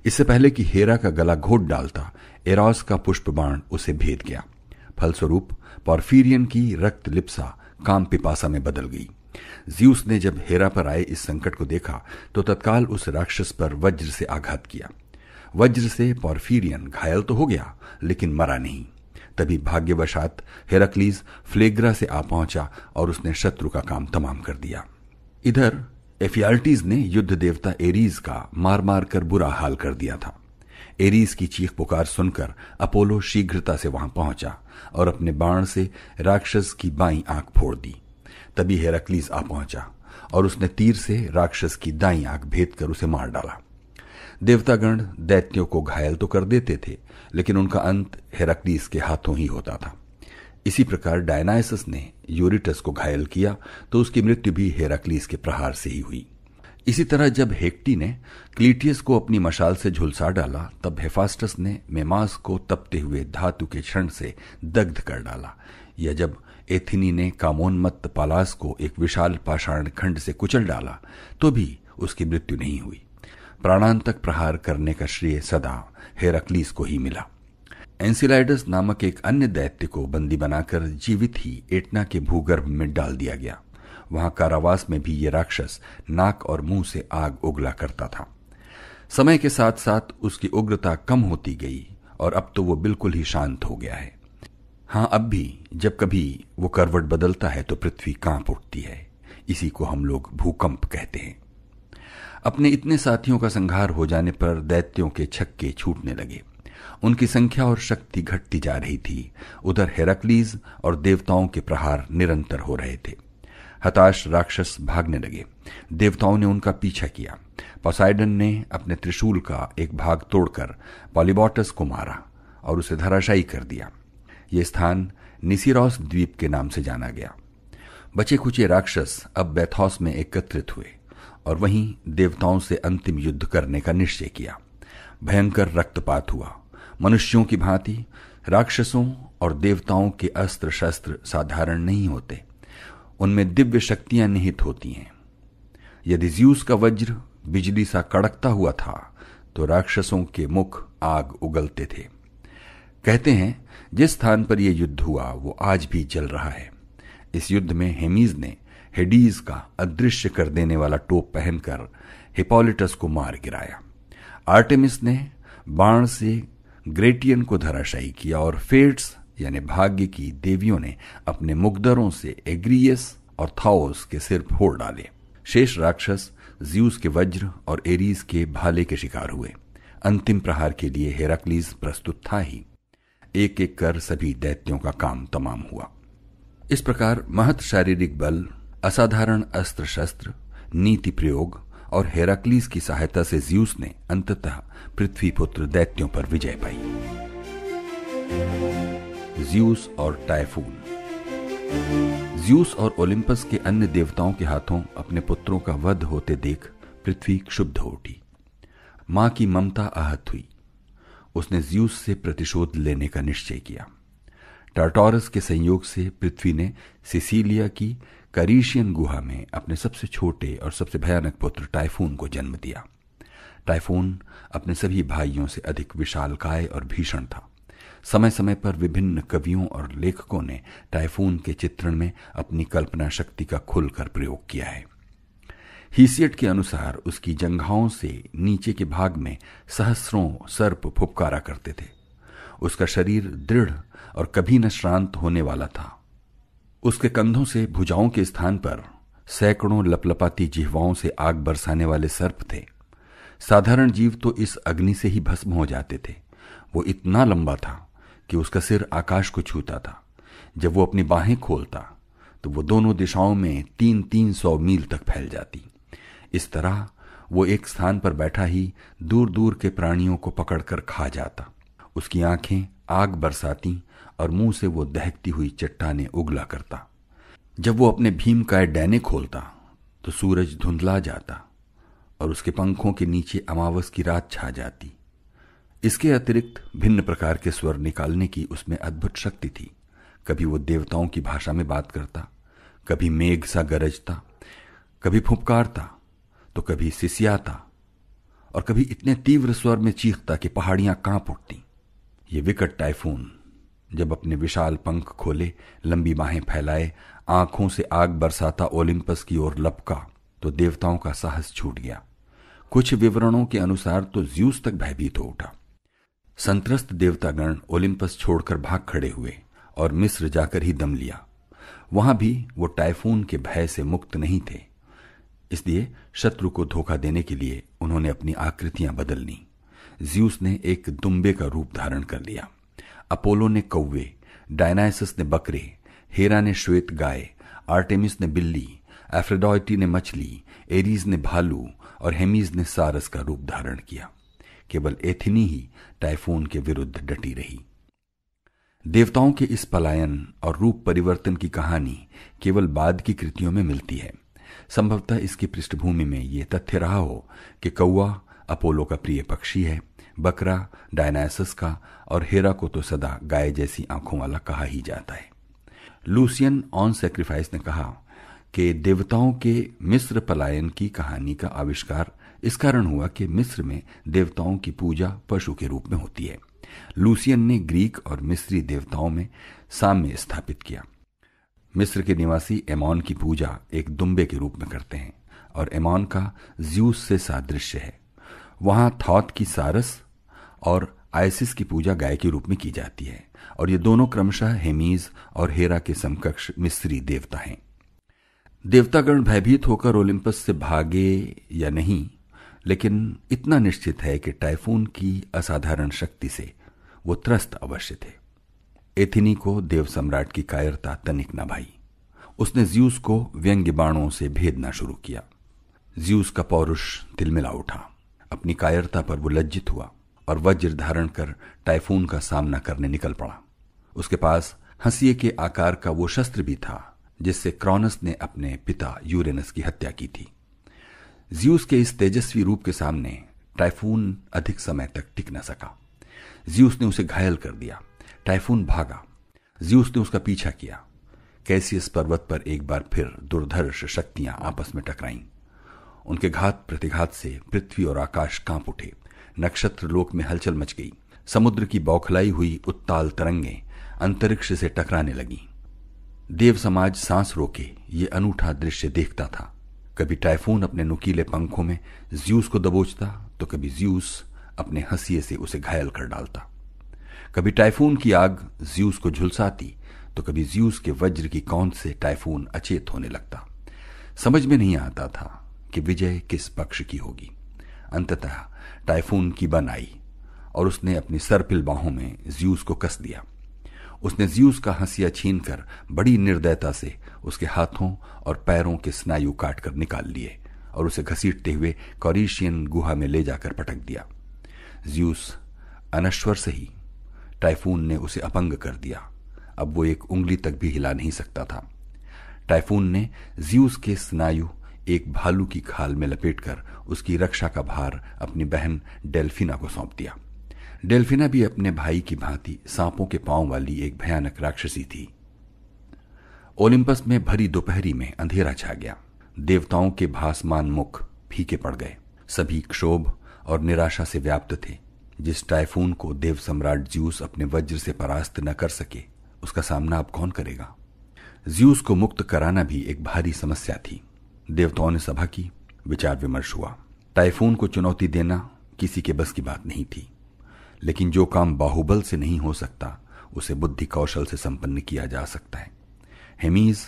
इससे पहले कि हेरा का गला घोट डालता, एरोस का पुष्प बाण उसे भेद गया। फलस्वरूप पॉर्फिरियन की रक्त लिप्सा काम पिपासा में बदल गई। ज्यूस ने जब हेरा पर आए इस संकट को देखा तो तत्काल उस राक्षस पर वज्र से आघात किया। वज्र से पॉर्फिरियन घायल तो हो गया, लेकिन मरा नहीं। तभी भाग्यवशात हेराक्लीस फ्लेग्रा से आ पहुंचा और उसने शत्रु का काम तमाम कर दिया। इधर एफियाल्टीज ने युद्ध देवता एरीज का मार मार कर बुरा हाल कर दिया था। एरीज की चीख पुकार सुनकर अपोलो शीघ्रता से वहां पहुंचा और अपने बाण से राक्षस की बाईं आंख फोड़ दी। तभी हेराक्लीस आ पहुंचा और उसने तीर से राक्षस की दाईं आंख भेद कर उसे मार डाला। देवतागण दैत्यों को घायल तो कर देते थे, लेकिन उनका अंत हेराक्लीस के हाथों ही होता था। इसी प्रकार डायनायसस ने यूरिटस को घायल किया तो उसकी मृत्यु भी हेराक्लीस के प्रहार से ही हुई। इसी तरह जब हेक्टी ने क्लीटियस को अपनी मशाल से झुलसा डाला, तब हेफास्टस ने मेमास को तपते हुए धातु के क्षण से दग्ध कर डाला। या जब एथिनी ने कामोन्मत्त पालास को एक विशाल पाषाण खंड से कुचल डाला तो भी उसकी मृत्यु नहीं हुई। प्राणांतक प्रहार करने का श्रेय सदा हेराक्लीस को ही मिला। एंसिलाइडस नामक एक अन्य दैत्य को बंदी बनाकर जीवित ही एटना के भूगर्भ में डाल दिया गया। वहां कारावास में भी ये राक्षस नाक और मुंह से आग उगला करता था। समय के साथ साथ उसकी उग्रता कम होती गई और अब तो वो बिल्कुल ही शांत हो गया है। हां, अब भी जब कभी वो करवट बदलता है तो पृथ्वी कांप उठती है। इसी को हम लोग भूकंप कहते हैं। अपने इतने साथियों का संहार हो जाने पर दैत्यों के छक्के छूटने लगे। उनकी संख्या और शक्ति घटती जा रही थी। उधर हेराक्लीस और देवताओं के प्रहार निरंतर हो रहे थे। हताश राक्षस भागने लगे। देवताओं ने उनका पीछा किया। पोसाइडन ने अपने त्रिशूल का एक भाग तोड़कर पॉलीबॉटस को मारा और उसे धराशायी कर दिया। ये स्थान निसिरोस द्वीप के नाम से जाना गया। बचे खुचे राक्षस अब बैथोस में एकत्रित हुए और वहीं देवताओं से अंतिम युद्ध करने का निश्चय किया। भयंकर रक्तपात हुआ। मनुष्यों की भांति राक्षसों और देवताओं के अस्त्र शस्त्र साधारण नहीं होते, उनमें दिव्य शक्तियां निहित होती हैं। यदि ज्यूस का वज्र बिजली सा कड़कता हुआ था तो राक्षसों के मुख आग उगलते थे। कहते हैं जिस स्थान पर यह युद्ध हुआ वो आज भी जल रहा है। इस युद्ध में हेमीज ने हेडीज का अदृश्य कर देने वाला टोप पहनकर हिपोलिटस को मार गिराया। आर्टेमिस ने बाण से ग्रेटियन को धराशायी किया और फेट्स यानी भाग्य की देवियों ने अपने मुकदरों से एग्रियस और थाओस के सिर फोड़ डाले। शेष राक्षस ज्यूस के वज्र और एरीज के भाले के शिकार हुए। अंतिम प्रहार के लिए हेराक्लीस प्रस्तुत था ही। एक एक कर सभी दैत्यों का काम तमाम हुआ। इस प्रकार महत शारीरिक बल, असाधारण अस्त्र शस्त्र, नीति प्रयोग और हेराक्लीस की सहायता से ज्यूस ने अंततः पृथ्वी पुत्र दैत्यों पर विजय पाई। ज्यूस और टाइफून। ज्यूस और ओलिम्पस के अन्य देवताओं के हाथों अपने पुत्रों का वध होते देख पृथ्वी क्षुब्ध हो उठी। मां की ममता आहत हुई। उसने ज्यूस से प्रतिशोध लेने का निश्चय किया। टार्टोरस के संयोग से पृथ्वी ने सिसिलिया की करीशियन गुहा में अपने सबसे छोटे और सबसे भयानक पुत्र टाइफून को जन्म दिया। टाइफून अपने सभी भाइयों से अधिक विशालकाय और भीषण था। समय समय पर विभिन्न कवियों और लेखकों ने टाइफून के चित्रण में अपनी कल्पना शक्ति का खुलकर प्रयोग किया है। हीसियड के अनुसार उसकी जंघाओं से नीचे के भाग में सहस्रों सर्प फुफकारा करते थे। उसका शरीर दृढ़ और कभी न श्रांत होने वाला था। उसके कंधों से भुजाओं के स्थान पर सैकड़ों लपलपाती जिह्वाओं से आग बरसाने वाले सर्प थे। साधारण जीव तो इस अग्नि से ही भस्म हो जाते थे। वो इतना लंबा था कि उसका सिर आकाश को छूता था। जब वो अपनी बाहें खोलता तो वो दोनों दिशाओं में 300 मील तक फैल जाती। इस तरह वो एक स्थान पर बैठा ही दूर दूर के प्राणियों को पकड़कर खा जाता। उसकी आंखें आग बरसाती और मुंह से वो दहकती हुई चट्टानें उगला करता। जब वो अपने भीमकाय डैने खोलता तो सूरज धुंधला जाता और उसके पंखों के नीचे अमावस की रात छा जाती। इसके अतिरिक्त भिन्न प्रकार के स्वर निकालने की उसमें अद्भुत शक्ति थी। कभी वो देवताओं की भाषा में बात करता, कभी मेघ सा गरजता, कभी फुफकारता तो कभी सिसियाता और कभी इतने तीव्र स्वर में चीखता कि पहाड़ियां कांप उठती। ये विकट टाइफून जब अपने विशाल पंख खोले, लंबी बाहें फैलाए, आंखों से आग बरसाता ओलिम्पस की ओर लपका तो देवताओं का साहस छूट गया। कुछ विवरणों के अनुसार तो ज्यूस तक भयभीत हो उठा। संत्रस्त देवतागण ओलिम्पस छोड़कर भाग खड़े हुए और मिस्र जाकर ही दम लिया। वहां भी वो टाइफून के भय से मुक्त नहीं थे, इसलिए शत्रु को धोखा देने के लिए उन्होंने अपनी आकृतियां बदल ली। ज्यूस ने एक दुम्बे का रूप धारण कर लिया, अपोलो ने कौवे, डायनायसस ने बकरे, हेरा ने श्वेत गाय, आर्टेमिस ने बिल्ली, एफ्रोडाइटी ने मछली, एरीज ने भालू और हेमीज ने सारस का रूप धारण किया। केवल एथिनी ही टाइफून के विरुद्ध डटी रही। देवताओं के इस पलायन और रूप परिवर्तन की कहानी केवल बाद की कृतियों में मिलती है। संभवतः इसकी पृष्ठभूमि में ये तथ्य रहा हो कि कौवा अपोलो का प्रिय पक्षी है, बकरा डायनायसस का और हेरा को तो सदा गाय जैसी आंखों वाला कहा ही जाता है। लूसियन ऑन सैक्रिफाइस ने कहा कि देवताओं के मिस्र पलायन की कहानी का आविष्कार इस कारण हुआ कि मिस्र में देवताओं की पूजा पशु के रूप में होती है। लूसियन ने ग्रीक और मिस्री देवताओं में साम्य स्थापित किया। मिस्र के निवासी एमोन की पूजा एक दुम्बे के रूप में करते हैं और एमोन का ज्यूस से सादृश्य है। वहां थॉथ की सारस और आइसिस की पूजा गाय के रूप में की जाती है और ये दोनों क्रमशः हेमीज और हेरा के समकक्ष मिस्री देवता हैं। देवतागण भयभीत होकर ओलिम्पस से भागे या नहीं, लेकिन इतना निश्चित है कि टाइफून की असाधारण शक्ति से वो त्रस्त अवश्य थे। एथिनी को देव सम्राट की कायरता तनिक न भाई। उसने ज्यूस को व्यंग्य बाणों से भेदना शुरू किया। ज्यूस का पौरुष तिलमिला उठा। अपनी कायरता पर वो लज्जित हुआ और वज्र धारण कर टाइफून का सामना करने निकल पड़ा। उसके पास हंसिये के आकार का वो शस्त्र भी था जिससे क्रॉनस ने अपने पिता यूरेनस की हत्या की थी। ज्यूस के इस तेजस्वी रूप के सामने टाइफून अधिक समय तक टिक न सका। ज्यूस ने उसे घायल कर दिया। टाइफून भागा। ज्यूस ने उसका पीछा किया। कैसियस पर्वत पर एक बार फिर दुर्धर्ष शक्तियां आपस में टकराईं। उनके घात प्रतिघात से पृथ्वी और आकाश कांप उठे। नक्षत्र लोक में हलचल मच गई। समुद्र की बौखलाई हुई उत्ताल तरंगें अंतरिक्ष से टकराने लगीं। देव समाज सांस रोके ये अनूठा दृश्य देखता था। कभी टाइफून अपने नुकीले पंखों में ज्यूस को दबोचता तो कभी ज्यूस अपने हंसिये से उसे घायल कर डालता। कभी टाइफून की आग ज्यूस को झुलसाती तो कभी ज्यूस के वज्र की कौंध से टाइफून अचेत होने लगता। समझ में नहीं आता था कि विजय किस पक्ष की होगी। अंततः टाइफून की बन आई और उसने अपनी सर्पिल बाहों में ज्यूस को कस दिया। उसने ज्यूस का हंसिया छीनकर बड़ी निर्दयता से उसके हाथों और पैरों के स्नायु काटकर निकाल लिए और उसे घसीटते हुए कॉरिशियन गुहा में ले जाकर पटक दिया। ज्यूस अनश्वर से ही टाइफून ने उसे अपंग कर दिया। अब वो एक उंगली तक भी हिला नहीं सकता था। टाइफून ने ज्यूस के स्नायु एक भालू की खाल में लपेटकर उसकी रक्षा का भार अपनी बहन डेल्फिना को सौंप दिया। डेल्फिना भी अपने भाई की भांति सांपों के पांव वाली एक भयानक राक्षसी थी। ओलिम्पस में भरी दोपहरी में अंधेरा छा गया। देवताओं के भासमान मुख फीके पड़ गए। सभी क्षोभ और निराशा से व्याप्त थे। जिस टाइफून को देव सम्राट ज्यूस अपने वज्र से परास्त न कर सके, उसका सामना अब कौन करेगा। ज्यूस को मुक्त कराना भी एक भारी समस्या थी। देवताओं ने सभा की। विचार विमर्श हुआ। टाइफून को चुनौती देना किसी के बस की बात नहीं थी, लेकिन जो काम बाहुबल से नहीं हो सकता उसे बुद्धि कौशल से संपन्न किया जा सकता है। हेमीज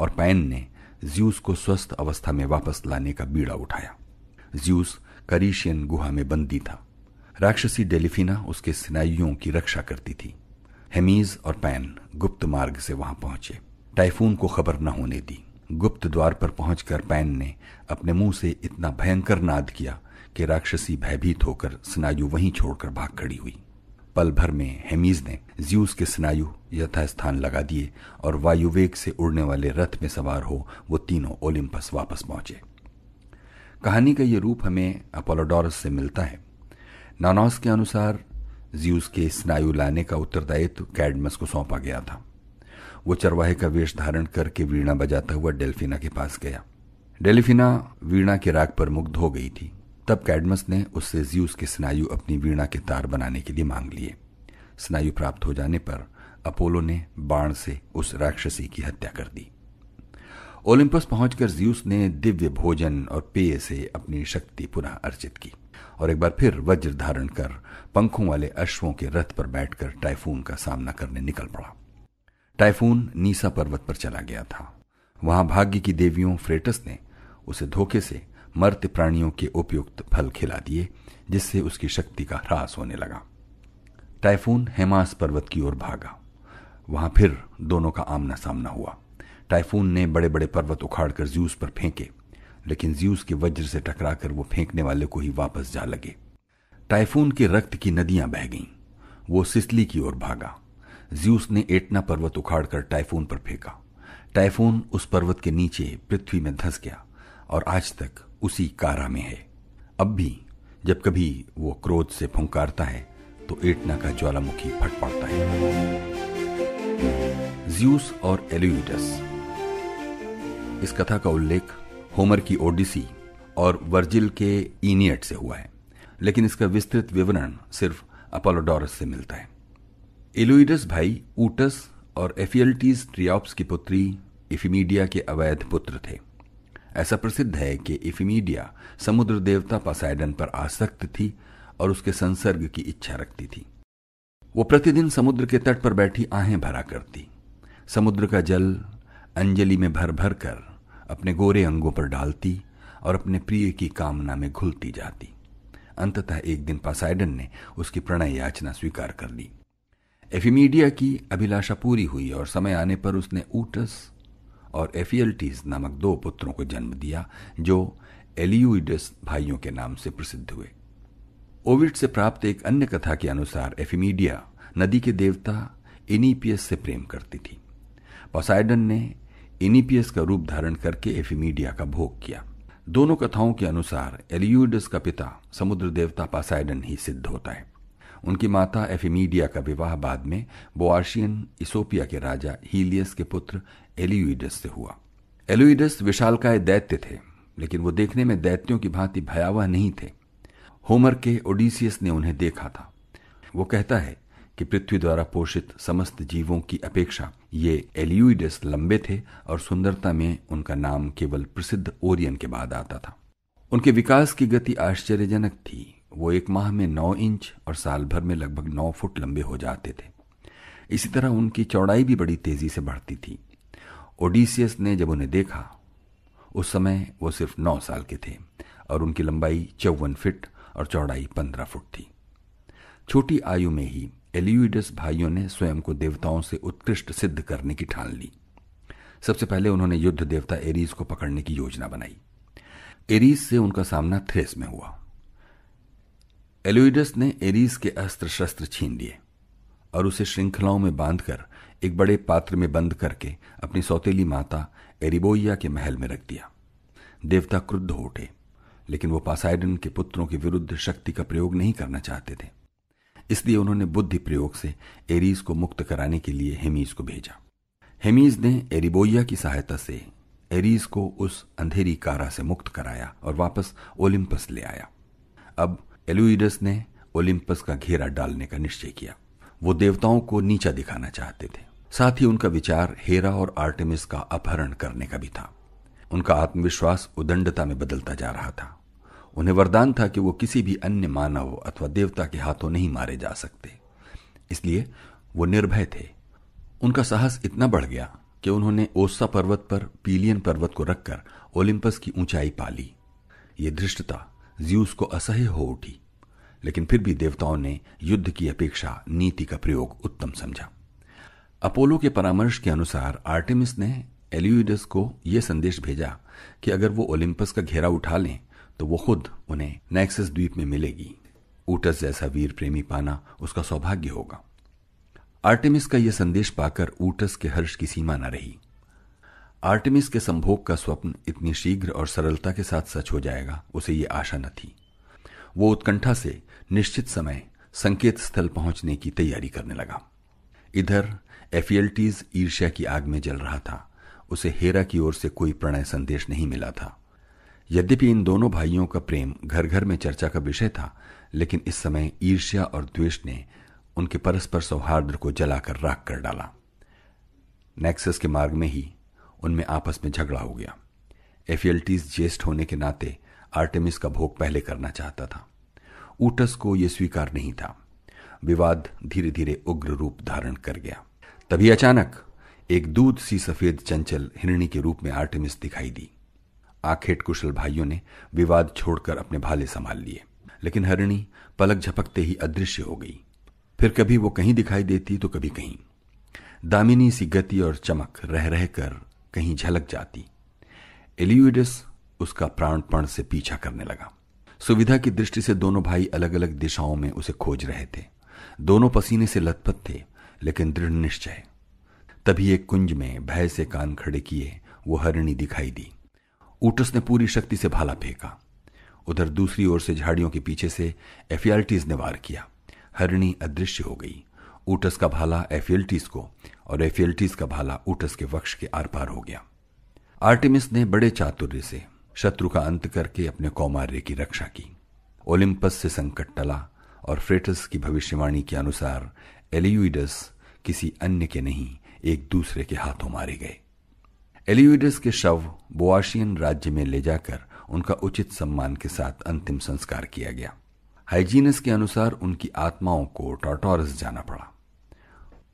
और पैन ने ज्यूस को स्वस्थ अवस्था में वापस लाने का बीड़ा उठाया। ज्यूस करीशियन गुहा में बंदी था। राक्षसी डेलिफिना उसके स्नायुओं की रक्षा करती थी। हेमीज और पैन गुप्त मार्ग से वहां पहुंचे। टाइफून को खबर न होने दी। गुप्त द्वार पर पहुंचकर पैन ने अपने मुंह से इतना भयंकर नाद किया कि राक्षसी भयभीत होकर स्नायु वहीं छोड़कर भाग खड़ी हुई। पल भर में हेमीज ने ज्यूस के स्नायु यथास्थान लगा दिए और वायुवेग से उड़ने वाले रथ में सवार हो वो तीनों ओलिम्पस वापस पहुंचे। कहानी का ये रूप हमें अपोलोडोरस से मिलता है। नानोस के अनुसार ज्यूस के स्नायु लाने का उत्तरदायित्व कैडमस को सौंपा गया था। वो चरवाहे का वेश धारण करके वीणा बजाता हुआ डेल्फिना के पास गया। डेल्फिना वीणा के राग पर मुग्ध हो गई थी। तब कैडमस ने उससे ज्यूस के स्नायु अपनी वीणा के तार बनाने के लिए मांग लिए। स्नायु प्राप्त हो जाने पर अपोलो ने बाण से उस राक्षसी की हत्या कर दी। ओलिम्पस पहुंचकर ज्यूस ने दिव्य भोजन और पेय से अपनी शक्ति पुनः अर्जित की और एक बार फिर वज्र धारण कर पंखों वाले अश्वों के रथ पर बैठकर टाइफून का सामना करने निकल पड़ा। टाइफून नीसा पर्वत पर चला गया था। वहां भाग्य की देवियों फ्रेटस ने उसे धोखे से मर्त्य प्राणियों के उपयुक्त फल खिला दिए, जिससे उसकी शक्ति का ह्रास होने लगा। टाइफून हेमास पर्वत की ओर भागा। वहां फिर दोनों का आमना सामना हुआ। टाइफून ने बड़े बड़े पर्वत उखाड़कर ज्यूस पर फेंके, लेकिन ज्यूस के वज्र से टकराकर वो फेंकने वाले को ही वापस जा लगे। टाइफून के रक्त की नदियां बह गईं। वो सिसली की ओर भागा। ज्यूस ने एटना पर्वत उखाड़कर टाइफून पर फेंका। टाइफून उस पर्वत के नीचे पृथ्वी में धंस गया और आज तक उसी कारा में है। अब भी जब कभी वो क्रोध से फुंकारता है तो एटना का ज्वालामुखी फट पड़ता है। ज्यूस और एल्यूइडस। इस कथा का उल्लेख होमर की ओडिसी और वर्जिल के इनियड से हुआ है, लेकिन इसका विस्तृत विवरण सिर्फ अपोलोडोरस से मिलता है। एल्यूइडस भाई ऊटस और एफियल्टीज ट्रियोप्स की पुत्री इफिमीडिया के अवैध पुत्र थे। ऐसा प्रसिद्ध है कि इफिमीडिया समुद्र देवता पोसेइडन पर आसक्त थी और उसके संसर्ग की इच्छा रखती थी। वो प्रतिदिन समुद्र के तट पर बैठी आहें भरा करती। समुद्र का जल अंजलि में भर भर कर अपने गोरे अंगों पर डालती और अपने प्रिय की कामना में घुलती जाती। अंततः एक दिन पोसेइडन ने उसकी प्रणय याचना स्वीकार कर ली। एफिमीडिया की अभिलाषा पूरी हुई और समय आने पर उसने ऊटस और एफियल्टीज नामक 2 पुत्रों को जन्म दिया, जो एल्यूइडस भाइयों के नाम से प्रसिद्ध हुए। ओविड से प्राप्त एक अन्य कथा के अनुसार एफिमीडिया नदी के देवता इनिपियस से प्रेम करती थी। पोसेइडन ने इनिपियस का रूप धारण करके एफिमीडिया का भोग किया। दोनों कथाओं के अनुसार एल्यूइडस का पिता समुद्र देवता पोसेइडन ही सिद्ध होता है। उनकी माता एफिमीडिया का विवाह बाद में बोआर्शियन इसोपिया के राजा हीलियस के पुत्र एल्यूइडस से हुआ। एल्यूइडस विशालकाय दैत्य थे, लेकिन वो देखने में दैत्यों की भांति भयावह नहीं थे। होमर के ओडिसियस ने उन्हें देखा था। वो कहता है कि पृथ्वी द्वारा पोषित समस्त जीवों की अपेक्षा ये एल्यूइडस लंबे थे और सुंदरता में उनका नाम केवल प्रसिद्ध ओरियन के बाद आता था। उनके विकास की गति आश्चर्यजनक थी। वो 1 माह में 9 इंच और साल भर में लगभग 9 फुट लंबे हो जाते थे। इसी तरह उनकी चौड़ाई भी बड़ी तेजी से बढ़ती थी। ओडिसियस ने जब उन्हें देखा, उस समय वो सिर्फ 9 साल के थे और उनकी लंबाई 54 फीट और चौड़ाई 15 फुट थी। छोटी आयु में ही एल्यूइडस भाइयों ने स्वयं को देवताओं से उत्कृष्ट सिद्ध करने की ठान ली। सबसे पहले उन्होंने युद्ध देवता एरीज को पकड़ने की योजना बनाई। एरीज से उनका सामना थ्रेस में हुआ। एल्यूइडस ने एरीज के अस्त्र शस्त्र छीन लिए और उसे श्रृंखलाओं में बांधकर एक बड़े पात्र में बंद करके अपनी सौतेली माता एरिबोइया के महल में रख दिया। देवता क्रुद्ध हो उठे, लेकिन वो पोसेइडन के पुत्रों के विरुद्ध शक्ति का प्रयोग नहीं करना चाहते थे। इसलिए उन्होंने बुद्धि प्रयोग से एरीज को मुक्त कराने के लिए हेमीज को भेजा। हेमीज ने एरिबोइया की सहायता से एरीज को उस अंधेरी कारा से मुक्त कराया और वापस ओलिम्पस ले आया। अब एल्यूइडस ने ओलिम्पस का घेरा डालने का निश्चय किया। वो देवताओं को नीचा दिखाना चाहते थे। साथ ही उनका विचार हेरा और आर्टेमिस का अपहरण करने का भी था। उनका आत्मविश्वास उदंडता में बदलता जा रहा था। उन्हें वरदान था कि वो किसी भी अन्य मानव अथवा देवता के हाथों नहीं मारे जा सकते, इसलिए वो निर्भय थे। उनका साहस इतना बढ़ गया कि उन्होंने ओस्सा पर्वत पर पीलियन पर्वत को रखकर ओलिम्पस की ऊंचाई पा ली। ये धृष्टता ज़्यूस को असह्य हो उठी, लेकिन फिर भी देवताओं ने युद्ध की अपेक्षा नीति का प्रयोग उत्तम समझा। अपोलो के परामर्श के अनुसार आर्टेमिस ने एलियूडस को यह संदेश भेजा कि अगर वो ओलिम्पस का घेरा उठा लें तो वो खुद उन्हें नेक्सस द्वीप में मिलेगी। ऊटस जैसा वीर प्रेमी पाना उसका सौभाग्य होगा। आर्टेमिस का यह संदेश पाकर ऊटस के हर्ष की सीमा न रही। आर्टेमिस के संभोग का स्वप्न इतनी शीघ्र और सरलता के साथ सच हो जाएगा, उसे ये आशा न थी। वो उत्कंठा से निश्चित समय संकेत स्थल पहुंचने की तैयारी करने लगा। इधर एफियल्टीज ईर्ष्या की आग में जल रहा था। उसे हेरा की ओर से कोई प्रणय संदेश नहीं मिला था। यद्यपि इन दोनों भाइयों का प्रेम घर घर में चर्चा का विषय था, लेकिन इस समय ईर्ष्या और द्वेष ने उनके परस्पर सौहार्द को जलाकर राख कर डाला। नेक्सस के मार्ग में ही उनमें आपस में झगड़ा हो गया। एफियल्टीज ज्येष्ठ होने के नाते आर्टेमिस का भोग पहले करना चाहता था। ऊटस को यह स्वीकार नहीं था। विवाद धीरे धीरे उग्र रूप धारण कर गया। तभी अचानक एक दूध सी सफेद चंचल हिरणी के रूप में आर्टेमिस दिखाई दी। आखेट कुशल भाइयों ने विवाद छोड़कर अपने भाले संभाल लिए, लेकिन हरिणी पलक झपकते ही अदृश्य हो गई। फिर कभी वो कहीं दिखाई देती तो कभी कहीं। दामिनी सी गति और चमक रह रहकर कहीं झलक जाती। एलियूडस उसका प्राणपण से पीछा करने लगा। सुविधा की दृष्टि से दोनों भाई अलग अलग दिशाओं में उसे खोज रहे थे। दोनों पसीने से लथपथ थे, लेकिन दृढ़ निश्चय। तभी एक कुंज में भय से कान खड़े किए वो हरिणी दिखाई दी। ऊटस ने पूरी शक्ति से भाला फेंका। उधर दूसरी ओर से झाड़ियों के पीछे से एफियल्टीज ने वार किया। हरिणी अदृश्य हो गई। ऊटस का भाला एफियल्टीज को और एफियल्टीज का भाला ऊटस के वक्ष के आर पार हो गया। आर्टेमिस ने बड़े चातुर्य से शत्रु का अंत करके अपने कौमार्य की रक्षा की। ओलिम्पस से संकट टला और फ्रेटस की भविष्यवाणी के अनुसार एलियूडस किसी अन्य के नहीं एक दूसरे के हाथों मारे गए। एलियूडस के शव बोआशियन राज्य में ले जाकर उनका उचित सम्मान के साथ अंतिम संस्कार किया गया। हाइजीनस के अनुसार उनकी आत्माओं को टार्टोरस जाना पड़ा।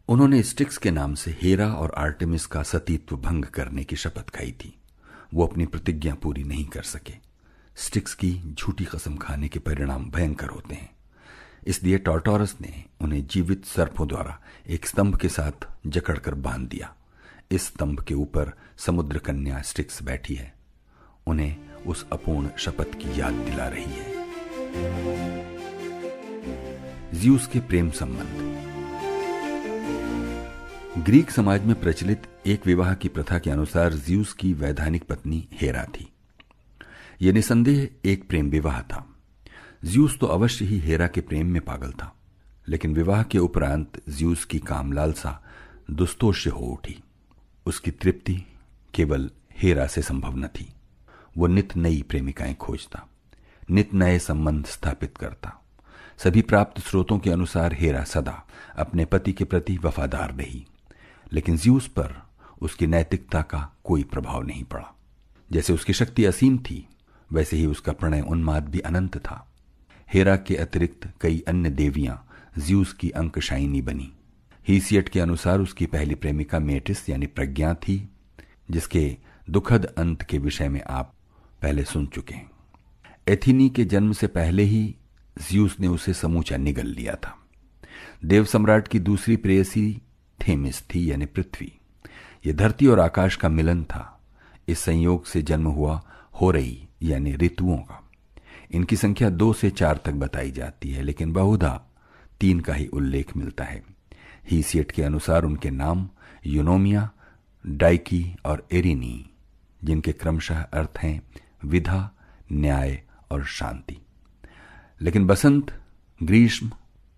उन्होंने स्टिक्स के नाम से हेरा और आर्टेमिस का सतीत्व भंग करने की शपथ खाई थी। वो अपनी प्रतिज्ञा पूरी नहीं कर सके। स्टिक्स की झूठी कसम खाने के परिणाम भयंकर होते हैं, इसलिए टार्टोरस ने उन्हें जीवित सर्पों द्वारा एक स्तंभ के साथ जकड़कर बांध दिया। इस स्तंभ के ऊपर समुद्र कन्या स्टिक्स बैठी है, उन्हें उस अपूर्ण शपथ की याद दिला रही है। ज़्यूस के प्रेम संबंध। ग्रीक समाज में प्रचलित एक विवाह की प्रथा के अनुसार ज़्यूस की वैधानिक पत्नी हेरा थी। यह निसंदेह एक प्रेम विवाह था। ज़्यूस तो अवश्य ही हेरा के प्रेम में पागल था, लेकिन विवाह के उपरांत ज़्यूस की काम लालसा दुस्तोष्य हो उठी। उसकी तृप्ति केवल हेरा से संभव न थी। वो नित नई प्रेमिकाएं खोजता, नित नए संबंध स्थापित करता। सभी प्राप्त स्रोतों के अनुसार हेरा सदा अपने पति के प्रति वफादार रही, लेकिन ज़्यूस पर उसकी नैतिकता का कोई प्रभाव नहीं पड़ा। जैसे उसकी शक्ति असीम थी, वैसे ही उसका प्रणय उन्माद भी अनंत था। हेरा के अतिरिक्त कई अन्य देवियां ज़्यूस की अंकशायिनी बनी। हीसियट के अनुसार उसकी पहली प्रेमिका मेटिस यानी प्रज्ञा थी, जिसके दुखद अंत के विषय में आप पहले सुन चुके हैं। एथिनी के जन्म से पहले ही ज़्यूस ने उसे समूचा निगल लिया था। देव सम्राट की दूसरी प्रेयसी थेमिस थी यानी पृथ्वी। यह धरती और आकाश का मिलन था। इस संयोग से जन्म हुआ होरई यानी ऋतुओं का। इनकी संख्या 2 से 4 तक बताई जाती है, लेकिन बहुधा 3 का ही उल्लेख मिलता है। हीसियट के अनुसार उनके नाम यूनोमिया, डाइकी और एरिनी, जिनके क्रमशः अर्थ हैं विधा, न्याय और शांति। लेकिन बसंत, ग्रीष्म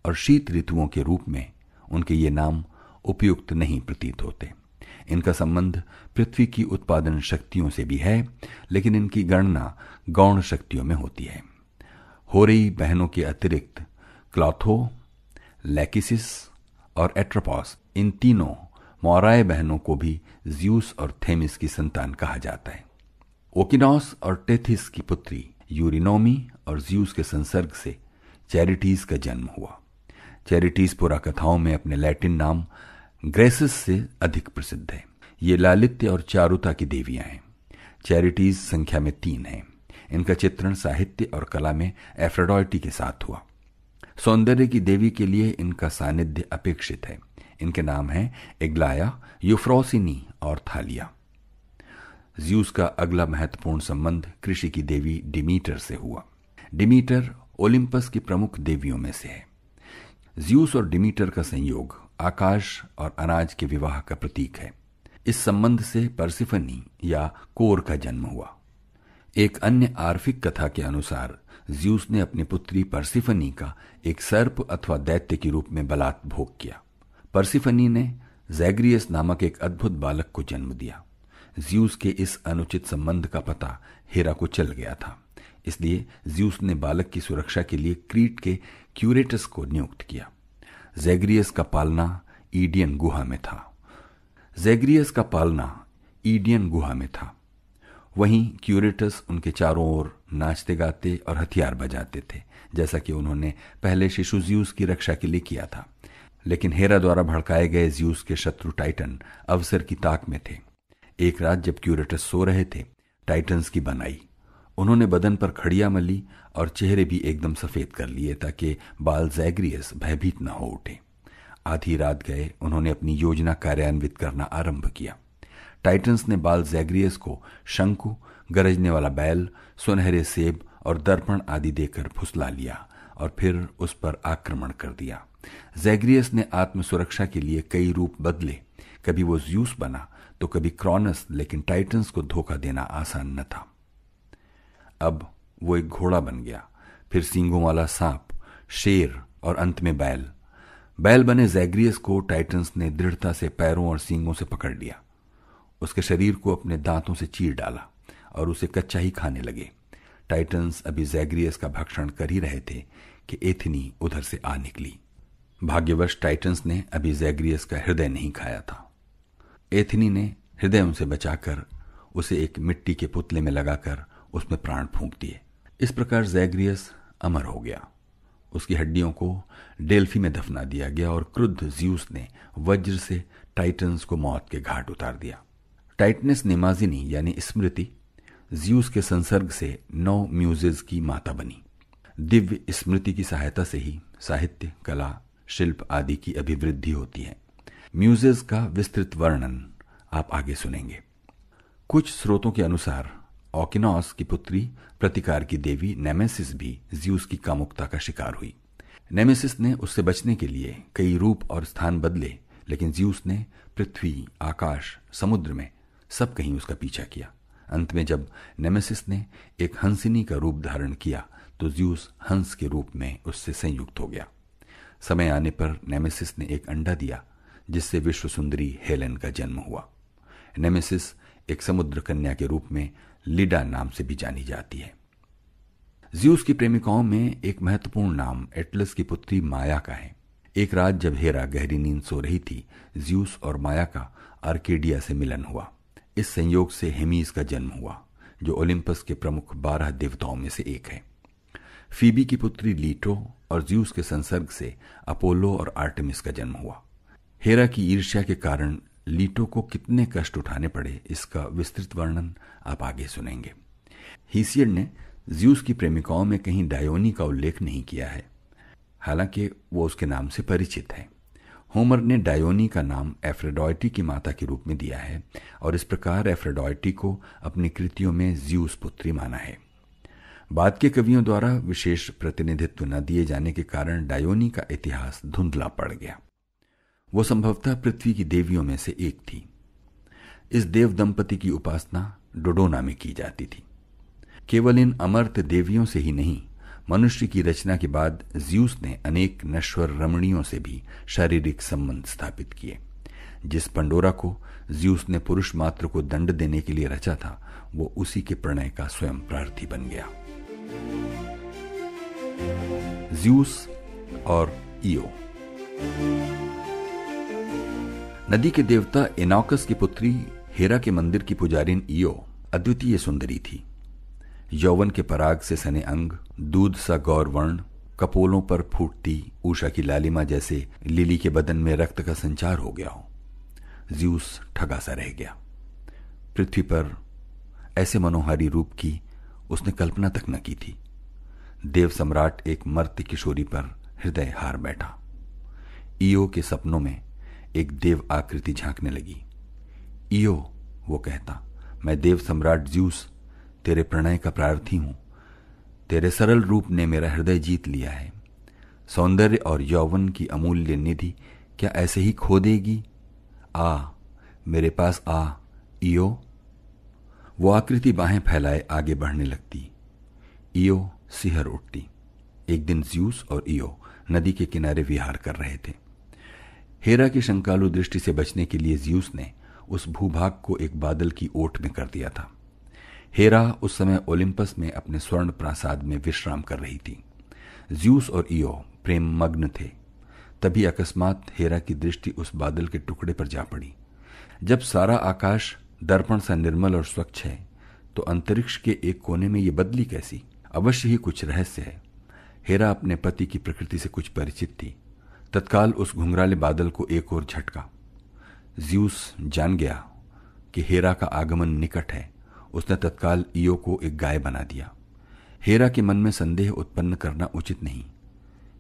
और शीत ऋतुओं के रूप में उनके ये नाम उपयुक्त नहीं प्रतीत होते। इनका संबंध पृथ्वी की उत्पादन शक्तियों से भी है, लेकिन इनकी गणना गौण शक्तियों में होती है। होरेई बहनों के अतिरिक्त क्लॉथो, लैकिसिस और एट्रोपॉस, इन तीनों मौराय बहनों को भी ज़्यूस और थेमिस की संतान कहा जाता है। ओकिनोस और टेथिस की पुत्री यूरिनोमी और ज्यूस के संसर्ग से चैरिटीज का जन्म हुआ। चैरिटीज पुराकथाओं में अपने लैटिन नाम ग्रेसिस से अधिक प्रसिद्ध है। ये लालित्य और चारुता की देवियां हैं। चैरिटीज संख्या में 3 हैं। इनका चित्रण साहित्य और कला में एफ्रोडाइटी के साथ हुआ। सौंदर्य की देवी के लिए इनका सानिध्य अपेक्षित है। इनके नाम हैं एग्लाया, यूफ्रोसिनी और थालिया। ज्यूस का अगला महत्वपूर्ण संबंध कृषि की देवी डिमीटर से हुआ। डिमीटर ओलिम्पस की प्रमुख देवियों में से है। ज्यूस और डिमीटर का संयोग आकाश और अनाज के विवाह का प्रतीक है। इस संबंध से पर्सिफनी या कोर का जन्म हुआ। एक अन्य आर्फिक कथा के अनुसार ज्यूस ने अपनी पुत्री पर्सिफनी का एक सर्प अथवा दैत्य के रूप में बलात् भोग किया। पर्सिफनी ने जैग्रियस नामक एक अद्भुत बालक को जन्म दिया। ज्यूस के इस अनुचित संबंध का पता हेरा को चल गया था, इसलिए ज्यूस ने बालक की सुरक्षा के लिए क्रीट के क्यूरेटस को नियुक्त किया। जैग्रियस का पालना ईडियन गुहा में था। वहीं क्यूरेटस उनके चारों ओर नाचते गाते और हथियार बजाते थे, जैसा कि उन्होंने पहले शिशु ज्यूस की रक्षा के लिए किया था। लेकिन हेरा द्वारा भड़काए गए ज्यूस के शत्रु टाइटन अवसर की ताक में थे। एक रात जब क्यूरेटस सो रहे थे, टाइटन्स की बन आई। उन्होंने बदन पर खड़िया मली और चेहरे भी एकदम सफेद कर लिए ताकि बाल जैग्रियस भयभीत न हो उठे। आधी रात गए उन्होंने अपनी योजना कार्यान्वित करना आरंभ किया। टाइटन्स ने बाल जैग्रियस को शंकु, गरजने वाला बैल, सुनहरे सेब और दर्पण आदि देकर फुसला लिया और फिर उस पर आक्रमण कर दिया। जैग्रियस ने आत्मसुरक्षा के लिए कई रूप बदले। कभी वो ज्यूस बना तो कभी क्रॉनस, लेकिन टाइटन्स को धोखा देना आसान न था। अब वो एक घोड़ा बन गया, फिर सींगों वाला सांप, शेर और अंत में बैल बने जैग्रियस को टाइटन्स ने दृढ़ता से पैरों और सींगों से पकड़ लिया। उसके शरीर को अपने दांतों से चीर डाला और उसे कच्चा ही खाने लगे। टाइटन्स अभी जैग्रियस का भक्षण कर ही रहे थे कि एथनी उधर से आ निकली। भाग्यवश टाइटन्स ने अभी जैग्रियस का हृदय नहीं खाया था। एथनी ने हृदय उनसे बचाकर उसे एक मिट्टी के पुतले में लगाकर उसमें प्राण फूंक दिए। इस प्रकार जैग्रियस अमर हो गया। उसकी हड्डियों को डेल्फी में दफना दिया गया और क्रुद्ध ज्यूस ने वज्र से टाइटन्स को मौत के घाट उतार दिया। टाइटनेस निमाजिनी यानी स्मृति ज्यूस के संसर्ग से 9 म्यूजेज की माता बनी। दिव्य स्मृति की सहायता से ही साहित्य, कला, शिल्प आदि की अभिवृद्धि होती है। म्यूजेज का विस्तृत वर्णन आप आगे सुनेंगे। कुछ स्रोतों के अनुसार ओकिनोस की पुत्री प्रतिकार की देवी नेमेसिस भी ज्यूस की कामुकता का शिकार हुई। नेमेसिस ने उससे बचने के लिए कई रूप और स्थान बदले, लेकिन ज्यूस ने पृथ्वी, आकाश, समुद्र में सब कहीं उसका पीछा किया। अंत में जब नेमेसिस ने एक हंसिनी का रूप धारण किया तो ज्यूस हंस के रूप में उससे संयुक्त हो गया। समय आने पर नेमेसिस ने एक अंडा दिया, जिससे विश्व सुंदरी हेलेन का जन्म हुआ। नेमेसिस एक समुद्र कन्या के रूप में लिडा नाम से भी जानी जाती है। ज्यूस की प्रेमिकाओं में एक महत्वपूर्ण नाम एटलस की पुत्री माया का है। एक रात जब हेरा गहरी नींद सो रही थी, ज्यूस और माया का आर्केडिया से मिलन हुआ। इस संयोग से हेमीस का जन्म हुआ, जो ओलिम्पस के प्रमुख 12 देवताओं में से एक है। फीबी की पुत्री लीटो और ज्यूस के संसर्ग से अपोलो और आर्टेमिस का जन्म हुआ। हेरा की ईर्ष्या के कारण लीटो को कितने कष्ट उठाने पड़े, इसका विस्तृत वर्णन आप आगे सुनेंगे। हीसियड ने ज्यूस की प्रेमिकाओं में कहीं डायोनी का उल्लेख नहीं किया है, हालांकि वो उसके नाम से परिचित है। होमर ने डायोनी का नाम एफ्रोडाइटी की माता के रूप में दिया है और इस प्रकार एफ्रोडाइटी को अपनी कृतियों में ज्यूस पुत्री माना है। बाद के कवियों द्वारा विशेष प्रतिनिधित्व न दिए जाने के कारण डायोनी का इतिहास धुंधला पड़ गया। वो संभवतः पृथ्वी की देवियों में से एक थी। इस देव दंपति की उपासना डोडोना में की जाती थी। केवल इन अमर्त्य देवियों से ही नहीं, मनुष्य की रचना के बाद ज्यूस ने अनेक नश्वर रमणियों से भी शारीरिक संबंध स्थापित किए। जिस पंडोरा को ज्यूस ने पुरुष मात्र को दंड देने के लिए रचा था, वो उसी के प्रणय का स्वयं प्रार्थी बन गया। ज्यूस और ईओ। नदी के देवता एनॉकस की पुत्री हेरा के मंदिर की पुजारिन ईओ अद्वितीय सुंदरी थी। यौवन के पराग से सने अंग, दूध सा गौर वर्ण, कपोलों पर फूटती उषा की लालिमा जैसे लिली के बदन में रक्त का संचार हो गया हो। ज़्यूस ठगा सा रह गया। पृथ्वी पर ऐसे मनोहारी रूप की उसने कल्पना तक न की थी। देव सम्राट एक मर्त्य किशोरी पर हृदय हार बैठा। ईओ के सपनों में एक देव आकृति झांकने लगी। ईओ, वो कहता, मैं देव सम्राट ज़्यूस तेरे प्रणय का प्रार्थी हूं। तेरे सरल रूप ने मेरा हृदय जीत लिया है। सौंदर्य और यौवन की अमूल्य निधि क्या ऐसे ही खो देगी? आ, मेरे पास आ, ईओ। वो आकृति बाहें फैलाए आगे बढ़ने लगती। ईओ सिहर उठती। एक दिन ज़्यूस और ईओ नदी के किनारे विहार कर रहे थे। हेरा की शंकालु दृष्टि से बचने के लिए ज़्यूस ने उस भूभाग को एक बादल की ओट में कर दिया था। हेरा उस समय ओलिम्पस में अपने स्वर्ण प्रासाद में विश्राम कर रही थी। ज़्यूस और ईओ प्रेम मग्न थे। तभी अकस्मात हेरा की दृष्टि उस बादल के टुकड़े पर जा पड़ी। जब सारा आकाश दर्पण सा निर्मल और स्वच्छ है तो अंतरिक्ष के एक कोने में ये बदली कैसी? अवश्य ही कुछ रहस्य है। हेरा अपने पति की प्रकृति से कुछ परिचित थी। तत्काल उस घुंघराले बादल को एक और झटका। ज़्यूस जान गया कि हेरा का आगमन निकट है। उसने तत्काल ईओ को एक गाय बना दिया। हेरा के मन में संदेह उत्पन्न करना उचित नहीं।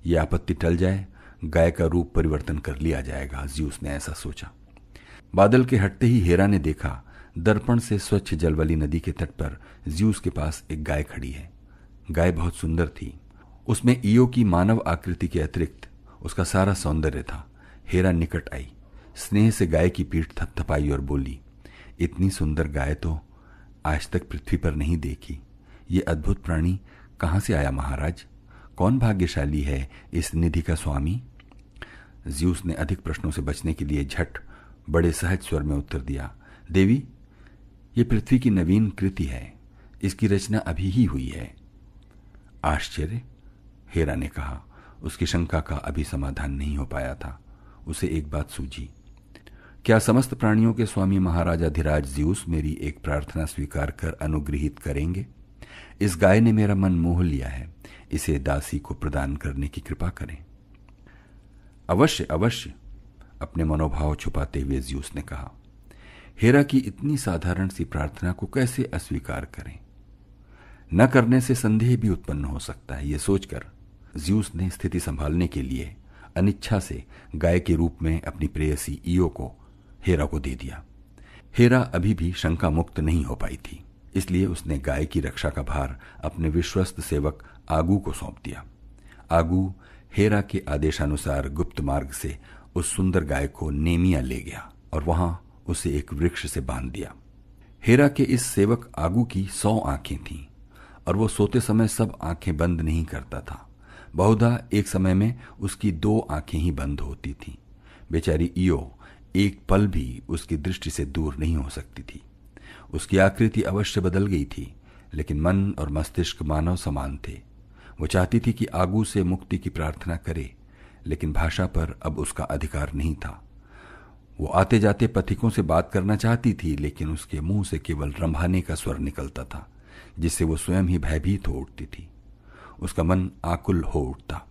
ये आपत्ति टल जाए, गाय का रूप परिवर्तन कर लिया जाएगा, ज़्यूस ने ऐसा सोचा। बादल के हटते ही हेरा ने देखा दर्पण से स्वच्छ जल वाली नदी के तट पर ज़्यूस के पास एक गाय खड़ी है। गाय बहुत सुंदर थी। उसमें ईओ की मानव आकृति के अतिरिक्त उसका सारा सौंदर्य था। हेरा निकट आई, स्नेह से गाय की पीठ थपथपाई और बोली, इतनी सुंदर गाय तो आज तक पृथ्वी पर नहीं देखी। ये अद्भुत प्राणी कहां से आया महाराज? कौन भाग्यशाली है इस निधि का स्वामी? ज़्यूस ने अधिक प्रश्नों से बचने के लिए झट बड़े सहज स्वर में उत्तर दिया, देवी, ये पृथ्वी की नवीन कृति है। इसकी रचना अभी ही हुई है। आश्चर्य, हेरा ने कहा। उसकी शंका का अभी समाधान नहीं हो पाया था। उसे एक बात सूझी। क्या समस्त प्राणियों के स्वामी महाराजाधिराज ज़्यूस मेरी एक प्रार्थना स्वीकार कर अनुग्रहित करेंगे? इस गाय ने मेरा मन मोह लिया है। इसे दासी को प्रदान करने की कृपा करें। अवश्य अवश्य, अपने मनोभाव छुपाते हुए ज़्यूस ने कहा। हेरा की इतनी साधारण सी प्रार्थना को कैसे अस्वीकार करें? न करने से संदेह भी उत्पन्न हो सकता है। यह सोचकर ज़्यूस ने स्थिति संभालने के लिए अनिच्छा से गाय के रूप में अपनी प्रेयसी ईओ को हेरा को दे दिया। हेरा अभी भी शंका मुक्त नहीं हो पाई थी, इसलिए उसने गाय की रक्षा का भार अपने विश्वस्त सेवक आगू को सौंप दिया। आगू हेरा के आदेशानुसार गुप्त मार्ग से उस सुंदर गाय को नेमिया ले गया और वहां उसे एक वृक्ष से बांध दिया। हेरा के इस सेवक आगू की 100 आंखें थीं और वो सोते समय सब आंखें बंद नहीं करता था। बहुधा एक समय में उसकी 2 आंखें ही बंद होती थीं। बेचारी ईओ एक पल भी उसकी दृष्टि से दूर नहीं हो सकती थी। उसकी आकृति अवश्य बदल गई थी, लेकिन मन और मस्तिष्क मानव समान थे। वो चाहती थी कि आगू से मुक्ति की प्रार्थना करे, लेकिन भाषा पर अब उसका अधिकार नहीं था। वो आते जाते पथिकों से बात करना चाहती थी, लेकिन उसके मुंह से केवल रंभाने का स्वर निकलता था, जिससे वो स्वयं ही भयभीत हो उठती थी। उसका मन आकुल हो उठता।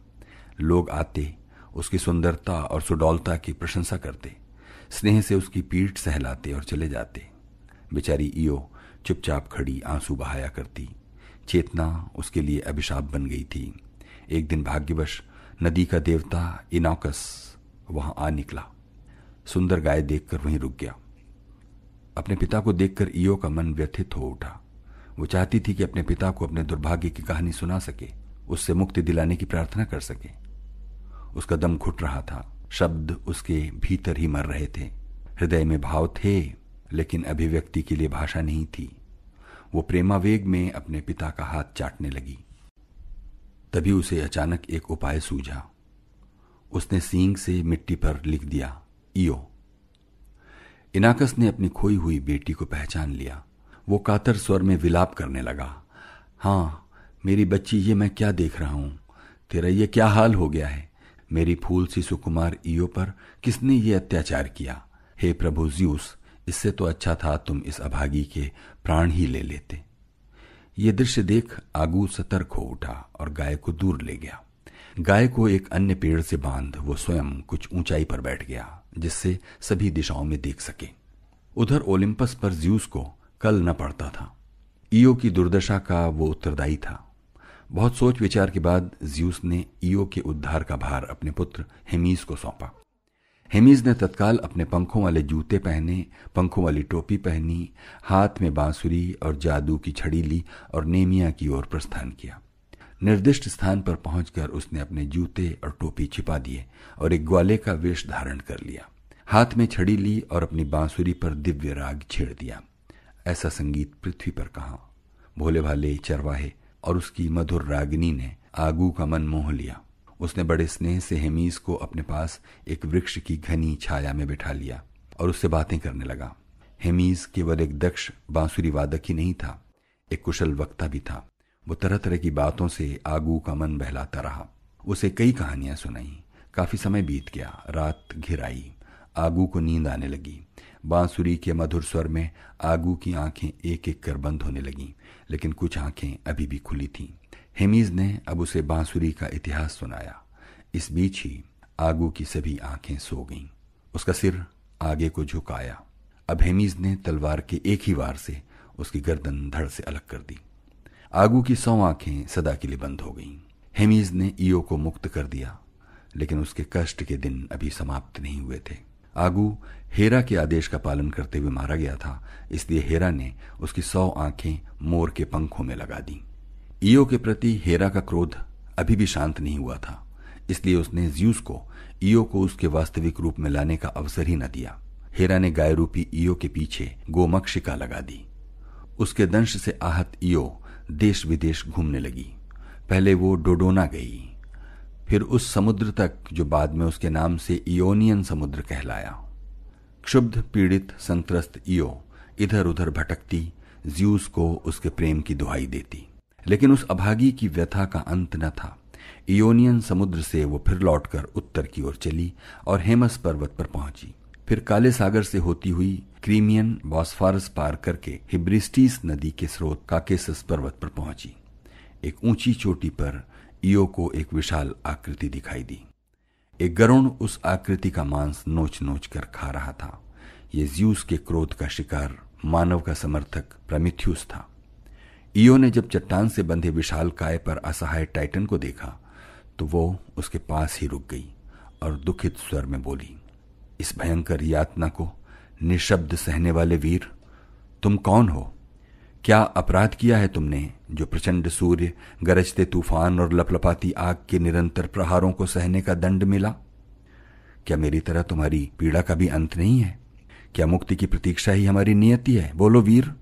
लोग आते, उसकी सुंदरता और सुडौलता की प्रशंसा करते, स्नेह से उसकी पीठ सहलाते और चले जाते। बेचारी ईओ चुपचाप खड़ी आंसू बहाया करती। चेतना उसके लिए अभिशाप बन गई थी। एक दिन भाग्यवश नदी का देवता इनॉकस वहां आ निकला। सुंदर गाय देखकर वहीं रुक गया। अपने पिता को देखकर ईओ का मन व्यथित हो उठा। वो चाहती थी कि अपने पिता को अपने दुर्भाग्य की कहानी सुना सके, उससे मुक्ति दिलाने की प्रार्थना कर सके। उसका दम घुट रहा था। शब्द उसके भीतर ही मर रहे थे। हृदय में भाव थे, लेकिन अभिव्यक्ति के लिए भाषा नहीं थी। वो प्रेमावेग में अपने पिता का हाथ चाटने लगी। तभी उसे अचानक एक उपाय सूझा। उसने सींग से मिट्टी पर लिख दिया, ईओ। इनाकस ने अपनी खोई हुई बेटी को पहचान लिया। वो कातर स्वर में विलाप करने लगा। हाँ, मेरी बच्ची, ये मैं क्या देख रहा हूं? तेरा ये क्या हाल हो गया है? मेरी फूल सी सुकुमार ईओ पर किसने ये अत्याचार किया? हे प्रभु ज़्यूस, इससे तो अच्छा था तुम इस अभागी के प्राण ही ले लेते। ये दृश्य देख आगू सतर्क हो उठा और गाय को दूर ले गया। गाय को एक अन्य पेड़ से बांध वो स्वयं कुछ ऊंचाई पर बैठ गया, जिससे सभी दिशाओं में देख सके। उधर ओलिम्पस पर ज्यूस को कल न पड़ता था। ईओ की दुर्दशा का वो उत्तरदायी था। बहुत सोच विचार के बाद ज्यूस ने ईओ के उद्धार का भार अपने पुत्र हेमीज को सौंपा। हेमीज ने तत्काल अपने पंखों वाले जूते पहने, पंखों वाली टोपी पहनी, हाथ में बांसुरी और जादू की छड़ी ली और नेमिया की ओर प्रस्थान किया। निर्दिष्ट स्थान पर पहुंचकर उसने अपने जूते और टोपी छिपा दिए और एक ग्वाले का वेश धारण कर लिया। हाथ में छड़ी ली और अपनी बांसुरी पर दिव्य राग छेड़ दिया। ऐसा संगीत पृथ्वी पर कहाँ। भोले भाले चरवाहे और उसकी मधुर रागिनी ने आगू का मन मोह लिया। उसने बड़े स्नेह से हेमीज को अपने पास एक वृक्ष की घनी छाया में बिठा लिया और उससे बातें करने लगा। हेमीज केवल एक दक्ष बांसुरी वादक ही नहीं था, एक कुशल वक्ता भी था। वो तरह तरह की बातों से आगू का मन बहलाता रहा। उसे कई कहानियां सुनाई। काफी समय बीत गया। रात घिर आई। आगू को नींद आने लगी। बांसुरी के मधुर स्वर में आगू की आंखें एक एक कर बंद होने लगीं, लेकिन कुछ आंखें अभी भी खुली थीं। हेमीज ने अब उसे बांसुरी का इतिहास सुनाया। इस बीच ही आगू की सभी आंखें सो गईं। उसका सिर आगे को झुकाया। अब हेमीज ने तलवार के एक ही वार से उसकी गर्दन धड़ से अलग कर दी। आगू की 100 आंखें सदा के लिए बंद हो गईं। हेमीज ने ईओ को मुक्त कर दिया, लेकिन उसके कष्ट के दिन अभी समाप्त नहीं हुए थे। आगू हेरा के आदेश का पालन करते हुए मारा गया था, इसलिए हेरा ने उसकी 100 आंखें मोर के पंखों में लगा दी। ईओ के प्रति हेरा का क्रोध अभी भी शांत नहीं हुआ था, इसलिए उसने ज्यूस को ईओ को उसके वास्तविक रूप में लाने का अवसर ही न दिया। हेरा ने गाय रूपी ईओ के पीछे गोमक्षिका लगा दी। उसके दंश से आहत ईओ देश विदेश घूमने लगी। पहले वो डोडोना गई, फिर उस समुद्र तक जो बाद में उसके नाम से इयोनियन समुद्र कहलाया। क्षुब्ध, पीड़ित, संत्रस्त ईओ इधर उधर भटकती, ज्यूस को उसके प्रेम की दुहाई देती। लेकिन उस अभागी की व्यथा का अंत न था। इयोनियन समुद्र से वो फिर लौटकर उत्तर की ओर चली और हेमस पर्वत पर पहुंची। फिर काले सागर से होती हुई क्रीमियन बॉस्फोरस पार करके हिब्रिस्टीस नदी के स्रोत काकेसस पर्वत पर पहुंची। एक ऊंची चोटी पर ईओ को एक विशाल आकृति दिखाई दी। एक गरुण उस आकृति का मांस नोच नोच कर खा रहा था। ये ज्यूस के क्रोध का शिकार मानव का समर्थक प्रमिथ्यूस था। ईओ ने जब चट्टान से बंधे विशाल काय पर असहाय टाइटन को देखा तो वो उसके पास ही रुक गई और दुखित स्वर में बोली, इस भयंकर यातना को निशब्द सहने वाले वीर, तुम कौन हो? क्या अपराध किया है तुमने जो प्रचंड सूर्य, गरजते तूफान और लपलपाती आग के निरंतर प्रहारों को सहने का दंड मिला? क्या मेरी तरह तुम्हारी पीड़ा का भी अंत नहीं है? क्या मुक्ति की प्रतीक्षा ही हमारी नियति है? बोलो वीर।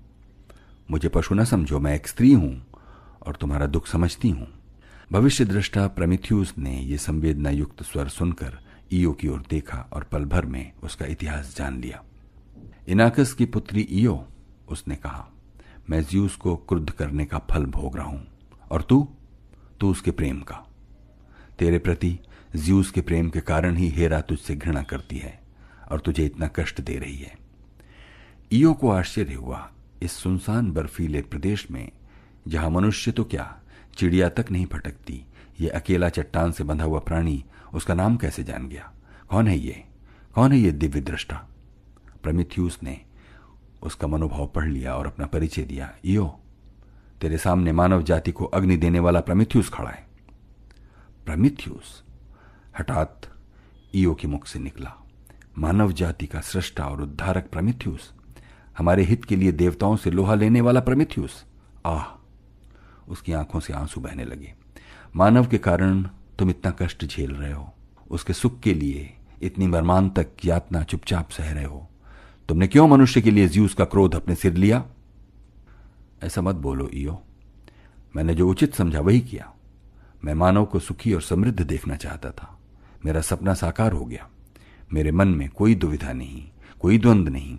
मुझे पशु न समझो, मैं एक स्त्री हूं और तुम्हारा दुख समझती हूं। भविष्य दृष्टा प्रमिथ्यूस ने यह संवेदना युक्त स्वर सुनकर ईओ की ओर देखा और पल भर में उसका इतिहास जान लिया। इनाकस की पुत्री ईओ, उसने कहा, मैं ज्यूस को क्रुद्ध करने का फल भोग रहा हूं, और तू उसके प्रेम का। तेरे प्रति ज्यूस के प्रेम के कारण ही हेरा तुझसे घृणा करती है और तुझे इतना कष्ट दे रही है। ईओ को आश्चर्य हुआ, इस सुनसान बर्फीले प्रदेश में जहां मनुष्य तो क्या चिड़िया तक नहीं भटकती, ये अकेला चट्टान से बंधा हुआ प्राणी उसका नाम कैसे जान गया? कौन है ये दिव्य दृष्टा? प्रमिथ्यूस ने उसका मनोभाव पढ़ लिया और अपना परिचय दिया। ईओ, तेरे सामने मानव जाति को अग्नि देने वाला प्रमिथ्यूस खड़ा है। प्रमिथ्यूस? हठात ईओ के मुख से निकला, मानव जाति का सृष्टा और उद्धारक प्रमिथ्यूस, हमारे हित के लिए देवताओं से लोहा लेने वाला प्रमिथ्यूस। आह! उसकी आंखों से आंसू बहने लगे। मानव के कारण तुम इतना कष्ट झेल रहे हो, उसके सुख के लिए इतनी मर्मांतक यातना चुपचाप सह रहे हो। तुमने क्यों मनुष्य के लिए ज्यूस का क्रोध अपने सिर लिया? ऐसा मत बोलो ईओ, मैंने जो उचित समझा वही किया। मैं मानव को सुखी और समृद्ध देखना चाहता था। मेरा सपना साकार हो गया। मेरे मन में कोई दुविधा नहीं, कोई द्वंद्व नहीं।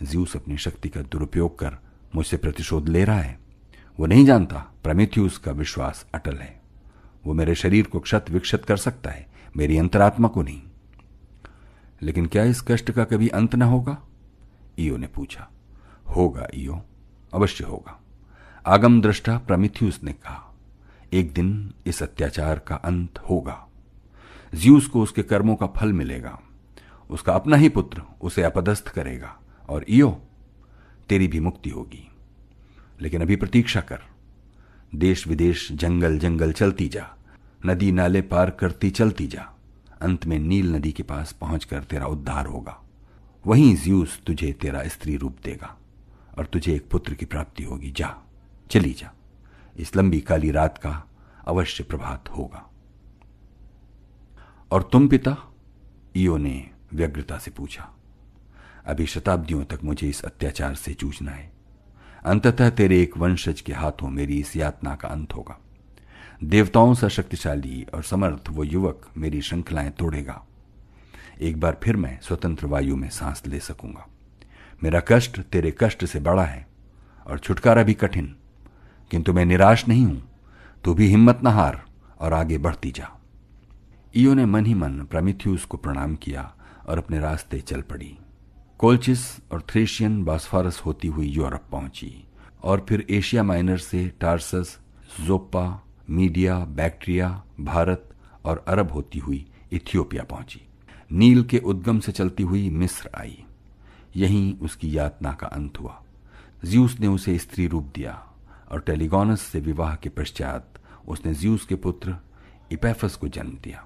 ज्यूस अपनी शक्ति का दुरुपयोग कर मुझसे प्रतिशोध ले रहा है। वो नहीं जानता प्रमिथ्यूस का विश्वास अटल है। वो मेरे शरीर को क्षत विक्षत कर सकता है, मेरी अंतरात्मा को नहीं। लेकिन क्या इस कष्ट का कभी अंत न होगा? ईओ ने पूछा। होगा ईओ, अवश्य होगा। आगम दृष्टा प्रोमेथियुस ने कहा, एक दिन इस अत्याचार का अंत होगा। ज़्यूस को उसके कर्मों का फल मिलेगा। उसका अपना ही पुत्र उसे अपदस्थ करेगा और ईओ, तेरी भी मुक्ति होगी। लेकिन अभी प्रतीक्षा कर। देश विदेश, जंगल जंगल चलती जा, नदी नाले पार करती चलती जा। अंत में नील नदी के पास पहुंचकर तेरा उद्धार होगा। वहीं ज़्यूस तुझे तेरा स्त्री रूप देगा और तुझे एक पुत्र की प्राप्ति होगी। जा, चली जा। इस लंबी काली रात का अवश्य प्रभात होगा। और तुम पिता? ईओ ने व्यग्रता से पूछा। अभी शताब्दियों तक मुझे इस अत्याचार से जूझना है। अंततः तेरे एक वंशज के हाथों मेरी इस यातना का अंत होगा। देवताओं सा शक्तिशाली और समर्थ वो युवक मेरी श्रृंखलाएं तोड़ेगा। एक बार फिर मैं स्वतंत्र वायु में सांस ले सकूंगा। मेरा कष्ट तेरे कष्ट से बड़ा है और छुटकारा भी कठिन, किंतु मैं निराश नहीं हूं। तू भी हिम्मत न हार और आगे बढ़ती जा। ईओ ने मन ही मन प्रोमेथियुस को प्रणाम किया और अपने रास्ते चल पड़ी। कोल्चिस और थ्रेशियन बॉस्फोरस होती हुई यूरोप पहुंची और फिर एशिया माइनर से tarsus, Joppa, media, Bactria, Bharat और अरब होती हुई इथियोपिया पहुंची। नील के उद्गम से चलती हुई मिस्र आई। यहीं उसकी यातना का अंत हुआ। ज़्यूस ने उसे स्त्री रूप दिया और टेलीगोनस से विवाह के पश्चात उसने ज़्यूस के पुत्र इपैफस को जन्म दिया।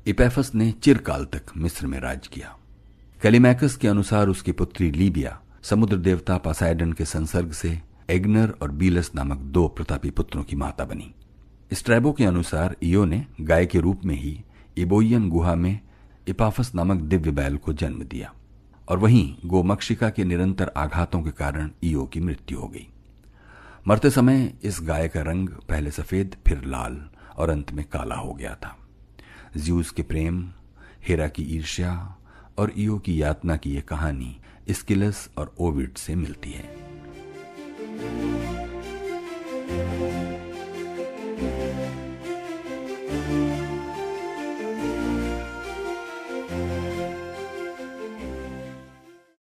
इपैफस ने चिरकाल तक मिस्र में राज किया। कैलिमैकस के अनुसार उसकी पुत्री लीबिया समुद्र देवता पोसेइडन के संसर्ग से एग्नर और बीलस नामक 2 प्रतापी पुत्रों की माता बनी। स्ट्रैबो के अनुसार ईओ ने गाय के रूप में ही इबोइयन गुहा में इपाफस नामक दिव्य बैल को जन्म दिया और वहीं गोमक्षिका के निरंतर आघातों के कारण ईओ की मृत्यु हो गई। मरते समय इस गाय का रंग पहले सफेद, फिर लाल और अंत में काला हो गया था। ज़्यूस के प्रेम, हेरा की ईर्ष्या और ईओ की यातना की यह कहानी एस्किलस और ओविड से मिलती है।